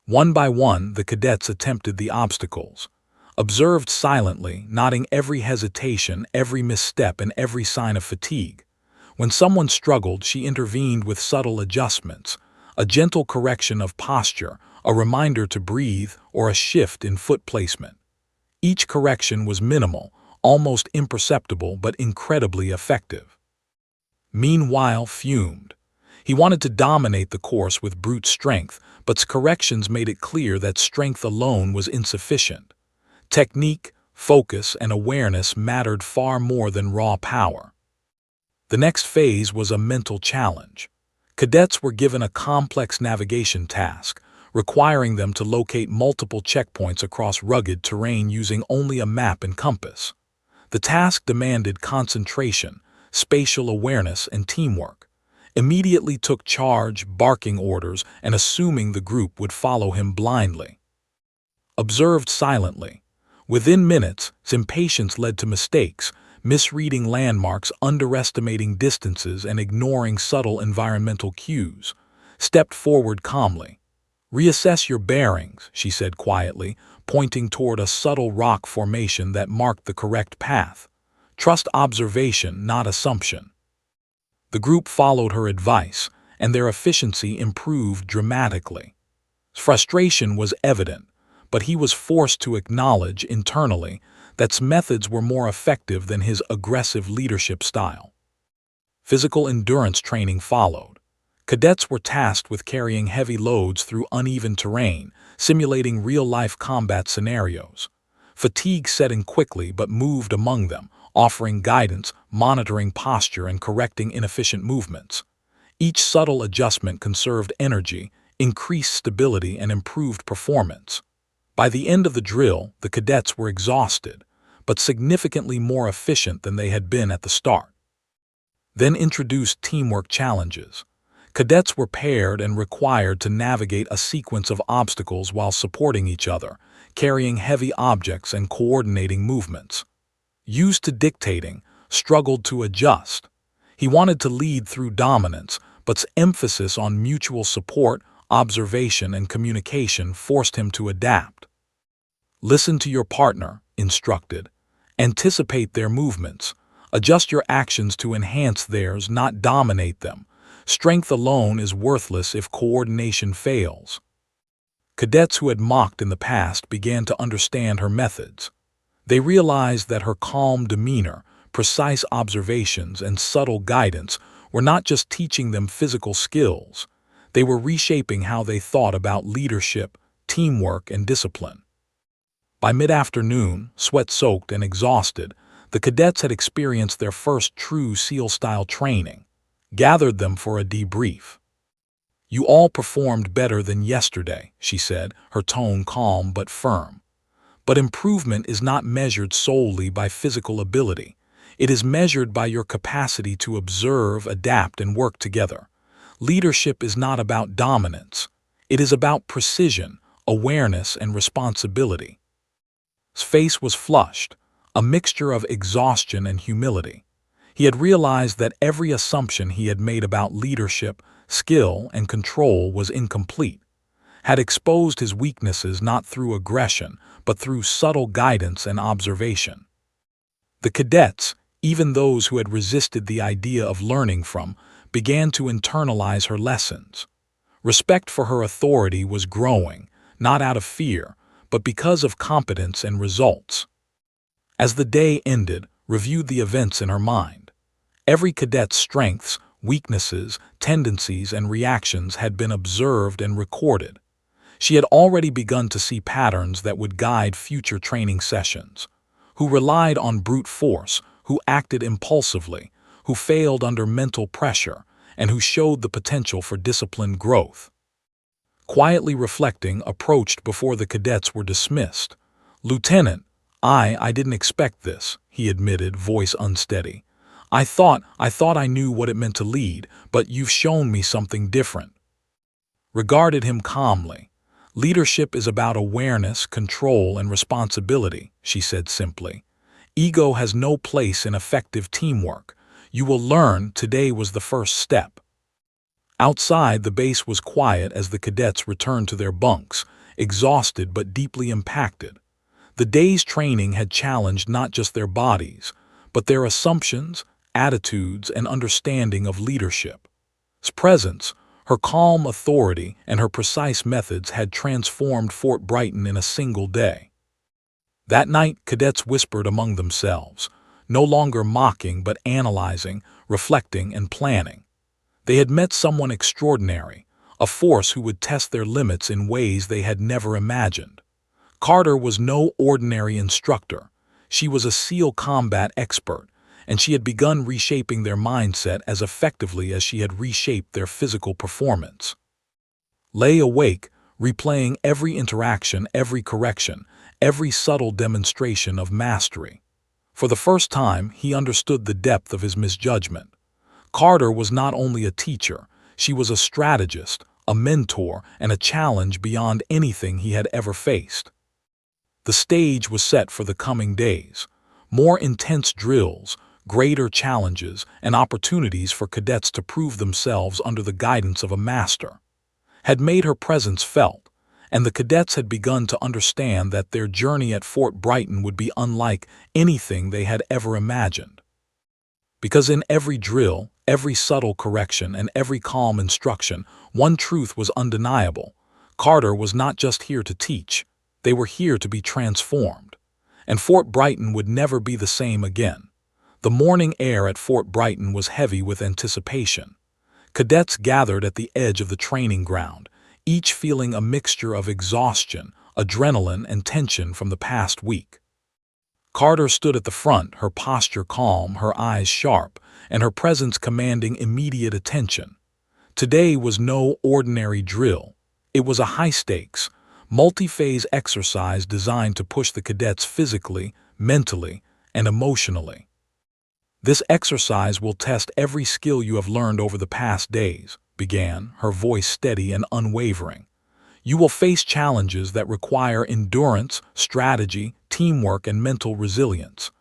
A: One by one, the cadets attempted the obstacles. Observed silently, noting every hesitation, every misstep, and every sign of fatigue. When someone struggled, she intervened with subtle adjustments, a gentle correction of posture, a reminder to breathe, or a shift in foot placement. Each correction was minimal, almost imperceptible but incredibly effective. Meanwhile, fumed. He wanted to dominate the course with brute strength, but corrections made it clear that strength alone was insufficient. Technique, focus, and awareness mattered far more than raw power. The next phase was a mental challenge. Cadets were given a complex navigation task, requiring them to locate multiple checkpoints across rugged terrain using only a map and compass. The task demanded concentration, spatial awareness, and teamwork. Immediately took charge, barking orders, and assuming the group would follow him blindly. Observed silently. Within minutes, his impatience led to mistakes, misreading landmarks, underestimating distances, and ignoring subtle environmental cues. Stepped forward calmly. "Reassess your bearings," she said quietly, pointing toward a subtle rock formation that marked the correct path. "Trust observation, not assumption." The group followed her advice, and their efficiency improved dramatically. Frustration was evident, but he was forced to acknowledge internally that his methods were more effective than his aggressive leadership style. Physical endurance training followed. Cadets were tasked with carrying heavy loads through uneven terrain, simulating real-life combat scenarios. Fatigue set in quickly but moved among them, offering guidance, monitoring posture, and correcting inefficient movements. Each subtle adjustment conserved energy, increased stability, and improved performance. By the end of the drill, the cadets were exhausted, but significantly more efficient than they had been at the start. Then introduced teamwork challenges. Cadets were paired and required to navigate a sequence of obstacles while supporting each other, carrying heavy objects and coordinating movements. Used to dictating, struggled to adjust. He wanted to lead through dominance, but emphasis on mutual support, observation, and communication forced him to adapt. Listen to your partner, instructed. Anticipate their movements. Adjust your actions to enhance theirs, not dominate them. Strength alone is worthless if coordination fails. Cadets who had mocked in the past began to understand her methods. They realized that her calm demeanor, precise observations, and subtle guidance were not just teaching them physical skills. They were reshaping how they thought about leadership, teamwork, and discipline. By mid-afternoon, sweat-soaked and exhausted, the cadets had experienced their first true SEAL-style training. Gathered them for a debrief. "You all performed better than yesterday," she said, her tone calm but firm. "But improvement is not measured solely by physical ability. It is measured by your capacity to observe, adapt, and work together. Leadership is not about dominance. It is about precision, awareness, and responsibility." His face was flushed, a mixture of exhaustion and humility. He had realized that every assumption he had made about leadership, skill, and control was incomplete, had exposed his weaknesses not through aggression, but through subtle guidance and observation. The cadets, even those who had resisted the idea of learning from, began to internalize her lessons. Respect for her authority was growing, not out of fear, but because of competence and results. As the day ended, reviewed the events in her mind. Every cadet's strengths, weaknesses, tendencies, and reactions had been observed and recorded. She had already begun to see patterns that would guide future training sessions. Who relied on brute force, who acted impulsively, who failed under mental pressure, and who showed the potential for disciplined growth. Quietly reflecting, approached before the cadets were dismissed. "Lieutenant, I didn't expect this," he admitted, voice unsteady. I thought I knew what it meant to lead, but you've shown me something different." Regarded him calmly. "Leadership is about awareness, control, and responsibility," she said simply. "Ego has no place in effective teamwork. You will learn today was the first step." Outside, the base was quiet as the cadets returned to their bunks, exhausted but deeply impacted. The day's training had challenged not just their bodies, but their assumptions, attitudes, and understanding of leadership. His presence, her calm authority, and her precise methods had transformed Fort Brighton in a single day. That night, cadets whispered among themselves, no longer mocking but analyzing, reflecting, and planning. They had met someone extraordinary, a force who would test their limits in ways they had never imagined. Carter was no ordinary instructor. She was a SEAL combat expert, and she had begun reshaping their mindset as effectively as she had reshaped their physical performance. Lay awake, replaying every interaction, every correction, every subtle demonstration of mastery. For the first time, he understood the depth of his misjudgment. Carter was not only a teacher, she was a strategist, a mentor, and a challenge beyond anything he had ever faced. The stage was set for the coming days. More intense drills, greater challenges, and opportunities for cadets to prove themselves under the guidance of a master had made her presence felt, and the cadets had begun to understand that their journey at Fort Brighton would be unlike anything they had ever imagined. Because in every drill, every subtle correction, and every calm instruction, one truth was undeniable. Carter was not just here to teach, they were here to be transformed. And Fort Brighton would never be the same again. The morning air at Fort Brighton was heavy with anticipation. Cadets gathered at the edge of the training ground, each feeling a mixture of exhaustion, adrenaline, and tension from the past week. Carter stood at the front, her posture calm, her eyes sharp, and her presence commanding immediate attention. Today was no ordinary drill. It was a high-stakes, multi-phase exercise designed to push the cadets physically, mentally, and emotionally. "This exercise will test every skill you have learned over the past days," began, her voice steady and unwavering. "You will face challenges that require endurance, strategy, teamwork, and mental resilience.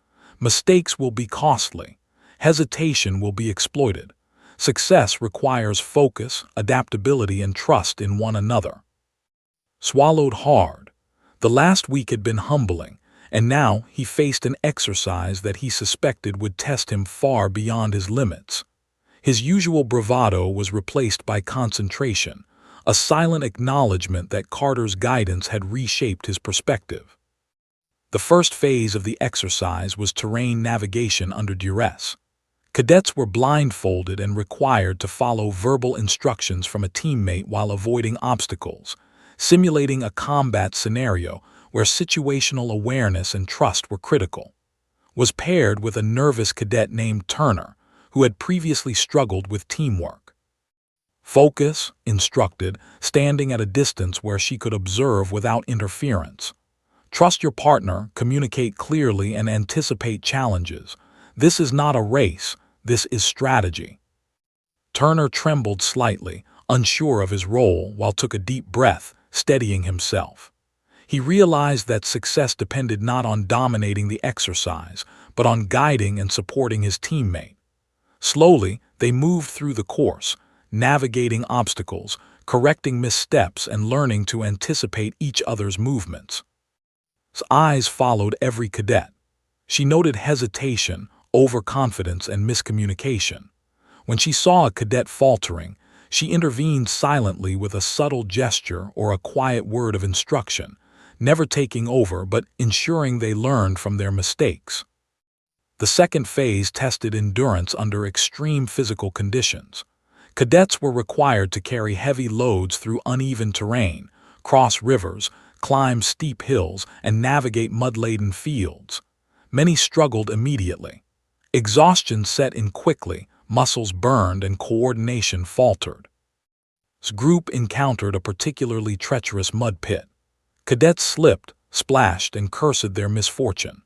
A: Mistakes will be costly. Hesitation will be exploited. Success requires focus, adaptability, and trust in one another." Swallowed hard. The last week had been humbling, and now he faced an exercise that he suspected would test him far beyond his limits. His usual bravado was replaced by concentration, a silent acknowledgement that Carter's guidance had reshaped his perspective. The first phase of the exercise was terrain navigation under duress. Cadets were blindfolded and required to follow verbal instructions from a teammate while avoiding obstacles, simulating a combat scenario where situational awareness and trust were critical. Was paired with a nervous cadet named Turner, who had previously struggled with teamwork. "Focus," instructed, standing at a distance where she could observe without interference. "Trust your partner, communicate clearly, and anticipate challenges. This is not a race, this is strategy." Turner trembled slightly, unsure of his role, while took a deep breath, steadying himself. He realized that success depended not on dominating the exercise, but on guiding and supporting his teammate. Slowly, they moved through the course, navigating obstacles, correcting missteps, and learning to anticipate each other's movements. His eyes followed every cadet. She noted hesitation, overconfidence, and miscommunication. When she saw a cadet faltering, she intervened silently with a subtle gesture or a quiet word of instruction, never taking over but ensuring they learned from their mistakes. The second phase tested endurance under extreme physical conditions. Cadets were required to carry heavy loads through uneven terrain, cross rivers, climb steep hills, and navigate mud-laden fields. Many struggled immediately. Exhaustion set in quickly, muscles burned, and coordination faltered. This group encountered a particularly treacherous mud pit. Cadets slipped, splashed, and cursed their misfortune.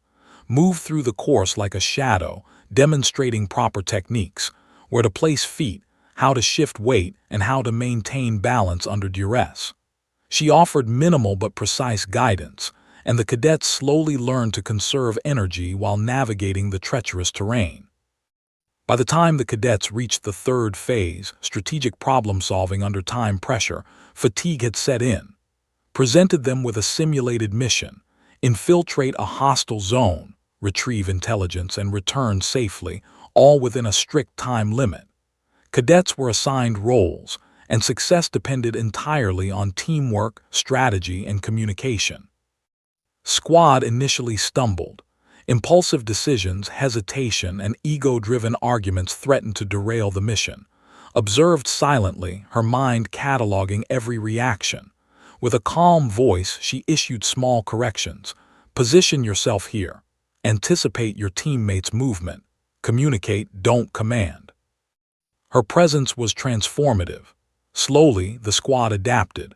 A: Moved through the course like a shadow, demonstrating proper techniques, where to place feet, how to shift weight, and how to maintain balance under duress. She offered minimal but precise guidance, and the cadets slowly learned to conserve energy while navigating the treacherous terrain. By the time the cadets reached the third phase, strategic problem-solving under time pressure, fatigue had set in. Presented them with a simulated mission: infiltrate a hostile zone, retrieve intelligence, and return safely, all within a strict time limit. Cadets were assigned roles, and success depended entirely on teamwork, strategy, and communication. Squad initially stumbled. Impulsive decisions, hesitation, and ego-driven arguments threatened to derail the mission. Observed silently, her mind cataloging every reaction. With a calm voice, she issued small corrections. Position yourself here. Anticipate your teammates' movement. Communicate, don't command. Her presence was transformative. Slowly, the squad adapted.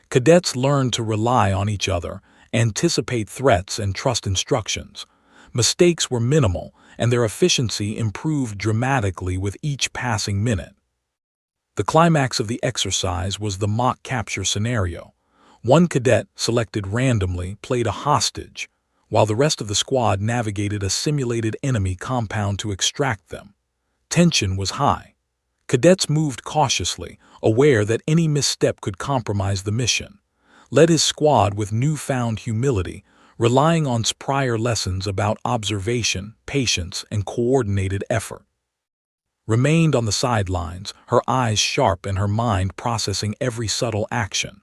A: Cadets learned to rely on each other, anticipate threats, and trust instructions. Mistakes were minimal, and their efficiency improved dramatically with each passing minute. The climax of the exercise was the mock capture scenario. One cadet, selected randomly, played a hostage, while the rest of the squad navigated a simulated enemy compound to extract them. Tension was high. Cadets moved cautiously, aware that any misstep could compromise the mission. Led his squad with newfound humility, relying on prior lessons about observation, patience, and coordinated effort. Remained on the sidelines, her eyes sharp and her mind processing every subtle action.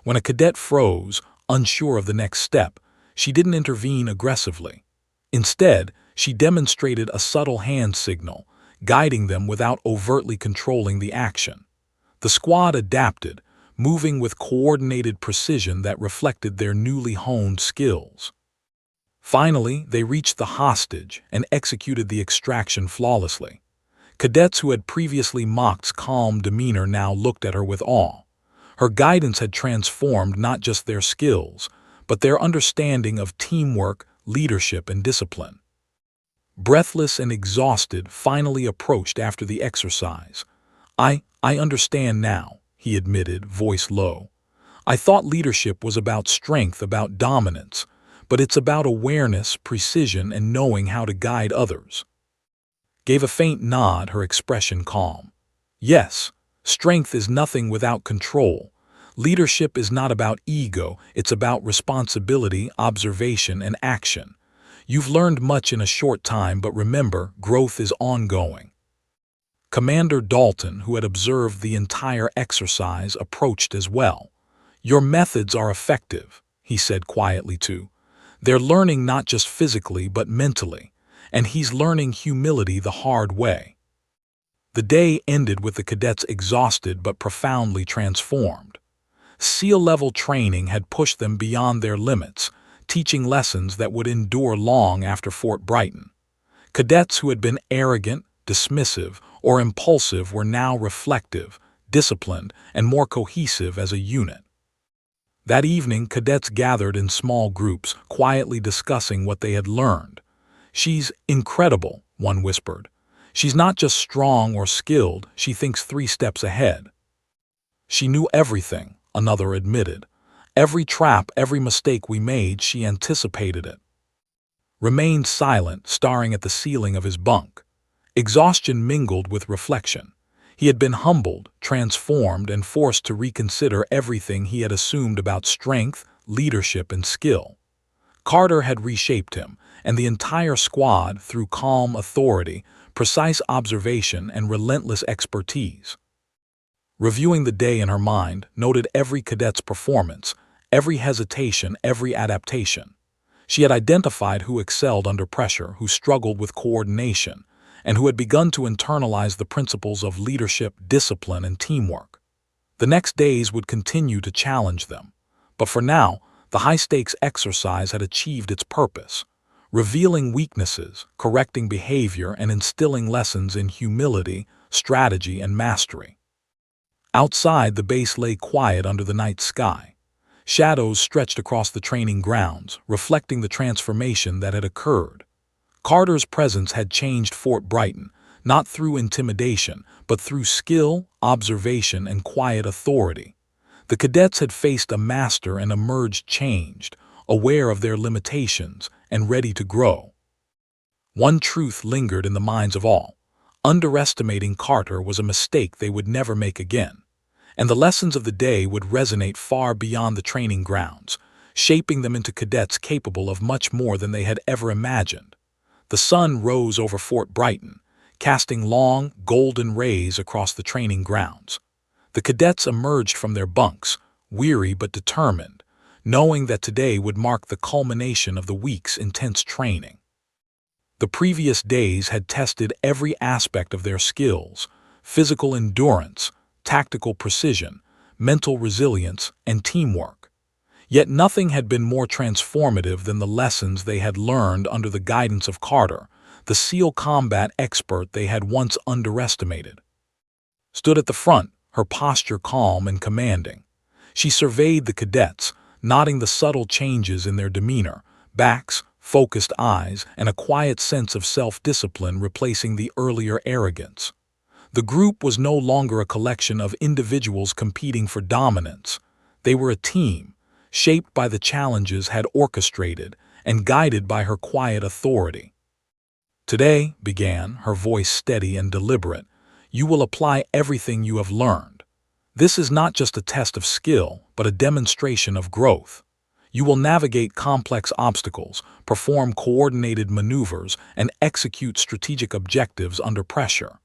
A: When a cadet froze, unsure of the next step, she didn't intervene aggressively. Instead, she demonstrated a subtle hand signal, guiding them without overtly controlling the action. The squad adapted, moving with coordinated precision that reflected their newly honed skills. Finally, they reached the hostage and executed the extraction flawlessly. Cadets who had previously mocked calm demeanor now looked at her with awe. Her guidance had transformed not just their skills, but their understanding of teamwork, leadership, and discipline. Breathless and exhausted, finally approached after the exercise. I understand now, he admitted, voice low. I thought leadership was about strength, about dominance, but it's about awareness, precision, and knowing how to guide others. Gave a faint nod, her expression calm. Yes, strength is nothing without control. Leadership is not about ego, it's about responsibility, observation, and action. You've learned much in a short time, but remember, growth is ongoing. Commander Dalton, who had observed the entire exercise, approached as well. Your methods are effective, he said quietly too. They're learning not just physically, but mentally, and he's learning humility the hard way. The day ended with the cadets exhausted but profoundly transformed. SEAL-level training had pushed them beyond their limits, teaching lessons that would endure long after Fort Brighton. Cadets who had been arrogant, dismissive, or impulsive were now reflective, disciplined, and more cohesive as a unit. That evening, cadets gathered in small groups, quietly discussing what they had learned. She's incredible, one whispered. She's not just strong or skilled, she thinks 3 steps ahead. She knew everything, another admitted. Every trap, every mistake we made, she anticipated it. Remained silent, staring at the ceiling of his bunk. Exhaustion mingled with reflection. He had been humbled, transformed, and forced to reconsider everything he had assumed about strength, leadership, and skill. Carter had reshaped him, and the entire squad through calm authority, precise observation, and relentless expertise. Reviewing the day in her mind, noted every cadet's performance, every hesitation, every adaptation. She had identified who excelled under pressure, who struggled with coordination, and who had begun to internalize the principles of leadership, discipline, and teamwork. The next days would continue to challenge them, but for now, the high-stakes exercise had achieved its purpose, revealing weaknesses, correcting behavior, and instilling lessons in humility, strategy, and mastery. Outside, the base lay quiet under the night sky. Shadows stretched across the training grounds, reflecting the transformation that had occurred. Carter's presence had changed Fort Brighton, not through intimidation, but through skill, observation, and quiet authority. The cadets had faced a master and emerged changed, aware of their limitations and ready to grow. One truth lingered in the minds of all. Underestimating Carter was a mistake they would never make again, and the lessons of the day would resonate far beyond the training grounds, shaping them into cadets capable of much more than they had ever imagined. The sun rose over Fort Brighton, casting long, golden rays across the training grounds. The cadets emerged from their bunks, weary but determined, knowing that today would mark the culmination of the week's intense training. The previous days had tested every aspect of their skills: physical endurance, tactical precision, mental resilience, and teamwork. Yet nothing had been more transformative than the lessons they had learned under the guidance of Carter, the SEAL combat expert they had once underestimated. Stood at the front, her posture calm and commanding. She surveyed the cadets, noting the subtle changes in their demeanor: backs, focused eyes, and a quiet sense of self-discipline replacing the earlier arrogance. The group was no longer a collection of individuals competing for dominance. They were a team, shaped by the challenges had orchestrated and guided by her quiet authority. "Today," began, her voice steady and deliberate, "you will apply everything you have learned. This is not just a test of skill, but a demonstration of growth. You will navigate complex obstacles, perform coordinated maneuvers, and execute strategic objectives under pressure.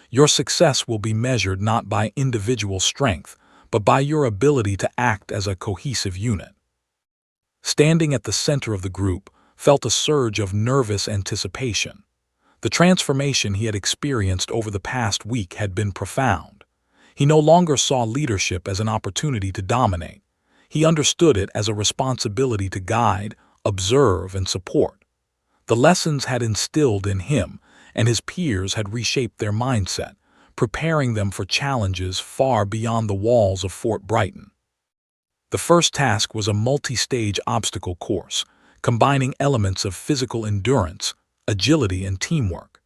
A: Your success will be measured not by individual strength, but by your ability to act as a cohesive unit." Standing at the center of the group, felt a surge of nervous anticipation. The transformation he had experienced over the past week had been profound. He no longer saw leadership as an opportunity to dominate. He understood it as a responsibility to guide, observe, and support. The lessons had instilled in him, and his peers had reshaped their mindset, preparing them for challenges far beyond the walls of Fort Brighton. The first task was a multi-stage obstacle course, combining elements of physical endurance, agility, and teamwork.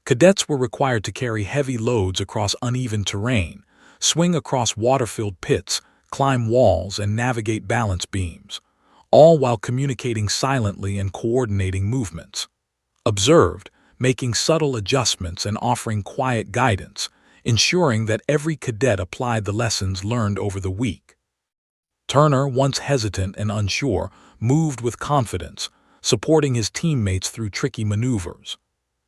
A: Cadets were required to carry heavy loads across uneven terrain, swing across water-filled pits, climb walls, and navigate balance beams, all while communicating silently and coordinating movements. Observed, making subtle adjustments and offering quiet guidance, ensuring that every cadet applied the lessons learned over the week. Turner, once hesitant and unsure, moved with confidence, supporting his teammates through tricky maneuvers.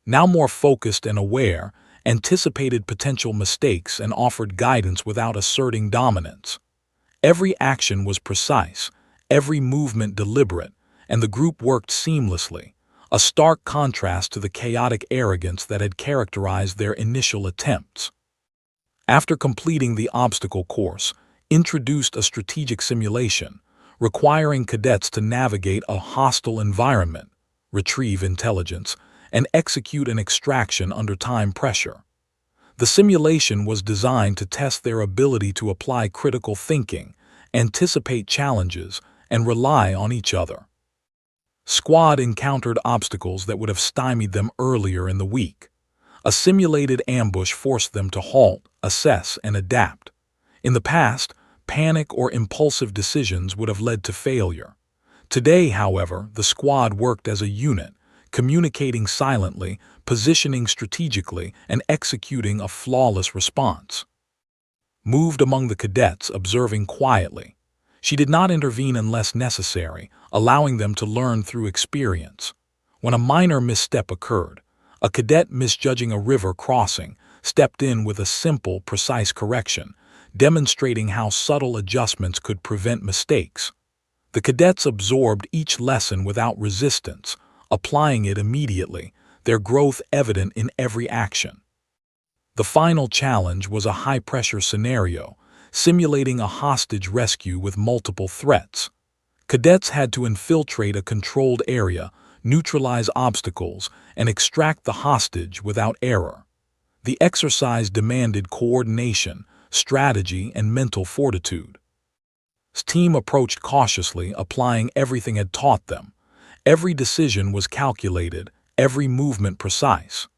A: Now more focused and aware, anticipated potential mistakes and offered guidance without asserting dominance. Every action was precise, every movement deliberate, and the group worked seamlessly, a stark contrast to the chaotic arrogance that had characterized their initial attempts. After completing the obstacle course, introduced a strategic simulation, requiring cadets to navigate a hostile environment, retrieve intelligence, and execute an extraction under time pressure. The simulation was designed to test their ability to apply critical thinking, anticipate challenges, and rely on each other. Squad encountered obstacles that would have stymied them earlier in the week. A simulated ambush forced them to halt, assess, and adapt. In the past, panic or impulsive decisions would have led to failure. Today, however, the squad worked as a unit, communicating silently, positioning strategically, and executing a flawless response. Moved among the cadets, observing quietly. She did not intervene unless necessary, allowing them to learn through experience. When a minor misstep occurred, a cadet misjudging a river crossing stepped in with a simple, precise correction, demonstrating how subtle adjustments could prevent mistakes. The cadets absorbed each lesson without resistance, applying it immediately, their growth evident in every action. The final challenge was a high-pressure scenario, simulating a hostage rescue with multiple threats. Cadets had to infiltrate a controlled area, neutralize obstacles, and extract the hostage without error. The exercise demanded coordination, strategy, and mental fortitude. The team approached cautiously, applying everything had taught them. Every decision was calculated, every movement precise.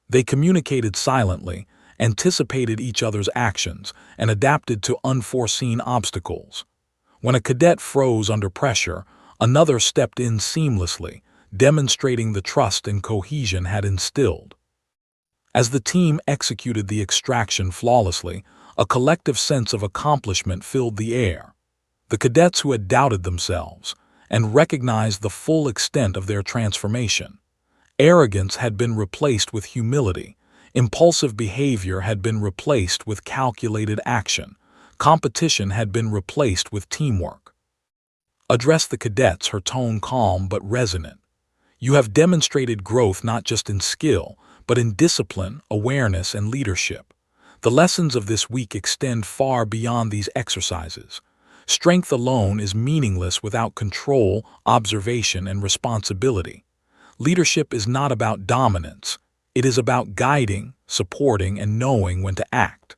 A: They communicated silently, anticipated each other's actions, and adapted to unforeseen obstacles. When a cadet froze under pressure, another stepped in seamlessly, demonstrating the trust and cohesion had instilled. As the team executed the extraction flawlessly, a collective sense of accomplishment filled the air. The cadets who had doubted themselves and recognized the full extent of their transformation. Arrogance had been replaced with humility. Impulsive behavior had been replaced with calculated action. Competition had been replaced with teamwork. addressed the cadets, her tone calm but resonant. "You have demonstrated growth not just in skill, but in discipline, awareness, and leadership. The lessons of this week extend far beyond these exercises. Strength alone is meaningless without control, observation, and responsibility. Leadership is not about dominance. It is about guiding, supporting, and knowing when to act."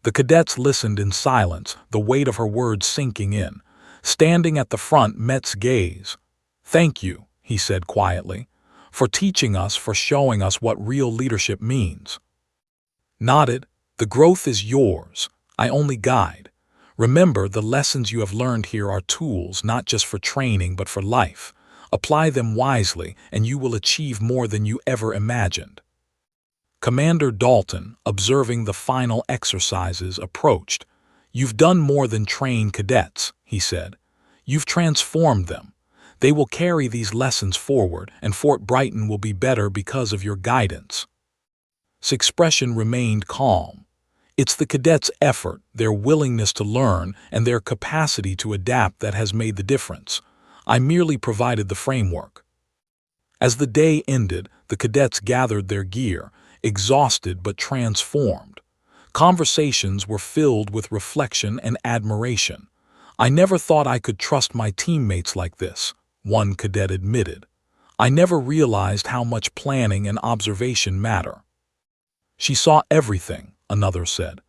A: The cadets listened in silence, the weight of her words sinking in. Standing at the front, Met's gaze. "Thank you," he said quietly, "for teaching us, for showing us what real leadership means." Nodded. "The growth is yours. I only guide. Remember, the lessons you have learned here are tools not just for training but for life. Apply them wisely, and you will achieve more than you ever imagined." Commander Dalton, observing the final exercises, approached. "You've done more than train cadets," he said. "You've transformed them. They will carry these lessons forward, and Fort Brighton will be better because of your guidance." His expression remained calm. "It's the cadets' effort, their willingness to learn, and their capacity to adapt that has made the difference. I merely provided the framework." As the day ended, the cadets gathered their gear, exhausted but transformed. Conversations were filled with reflection and admiration. "I never thought I could trust my teammates like this," one cadet admitted. "I never realized how much planning and observation matter." "She saw everything," another said.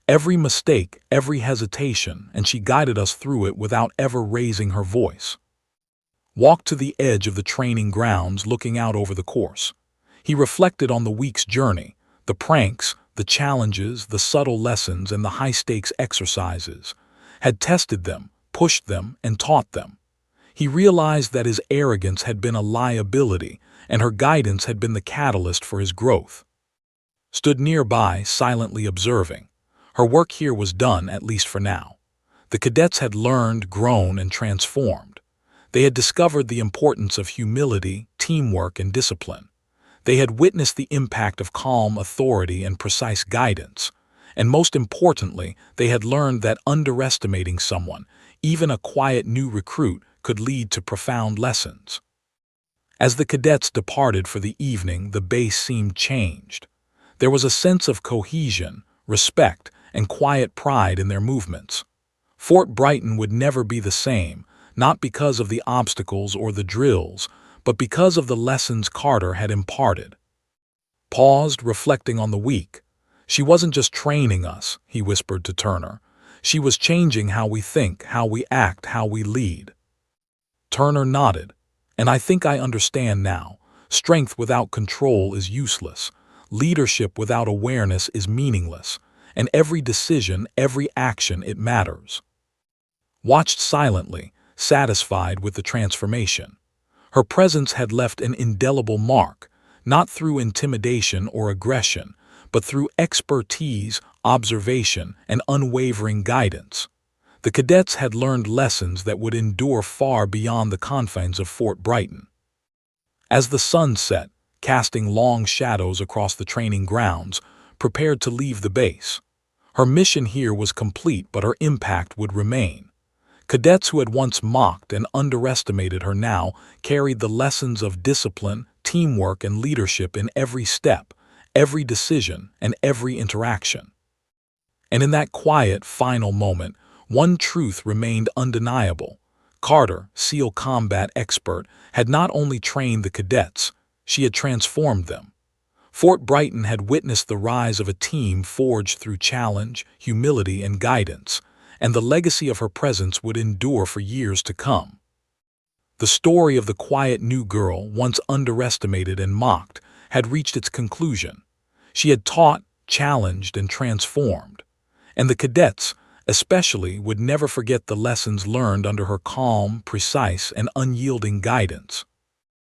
A: "Every mistake, every hesitation, and she guided us through it without ever raising her voice." Walked to the edge of the training grounds, looking out over the course. He reflected on the week's journey, the pranks, the challenges, the subtle lessons, and the high-stakes exercises. Had tested them, pushed them, and taught them. He realized that his arrogance had been a liability, and her guidance had been the catalyst for his growth. Stood nearby, silently observing. Her work here was done, at least for now. The cadets had learned, grown, and transformed. They had discovered the importance of humility, teamwork, and discipline. They had witnessed the impact of calm authority and precise guidance. And most importantly, they had learned that underestimating someone, even a quiet new recruit, could lead to profound lessons. As the cadets departed for the evening, the base seemed changed. There was a sense of cohesion, respect, and quiet pride in their movements. Fort Brighton would never be the same, not because of the obstacles or the drills, but because of the lessons Carter had imparted. Paused, reflecting on the week. "She wasn't just training us," he whispered to Turner. "She was changing how we think, how we act, how we lead." Turner nodded. "And I think I understand now. Strength without control is useless. Leadership without awareness is meaningless. And every decision, every action, it matters." Watched silently, satisfied with the transformation. Her presence had left an indelible mark, not through intimidation or aggression, but through expertise, observation, and unwavering guidance. The cadets had learned lessons that would endure far beyond the confines of Fort Brighton. As the sun set, casting long shadows across the training grounds, prepared to leave the base. Her mission here was complete, but her impact would remain. Cadets who had once mocked and underestimated her now carried the lessons of discipline, teamwork, and leadership in every step, every decision, and every interaction. And in that quiet, final moment, one truth remained undeniable. Carter, SEAL combat expert, had not only trained the cadets, she had transformed them. Fort Brighton had witnessed the rise of a team forged through challenge, humility, and guidance, and the legacy of her presence would endure for years to come. The story of the quiet new girl, once underestimated and mocked, had reached its conclusion. She had taught, challenged, and transformed. And the cadets, especially, would never forget the lessons learned under her calm, precise, and unyielding guidance.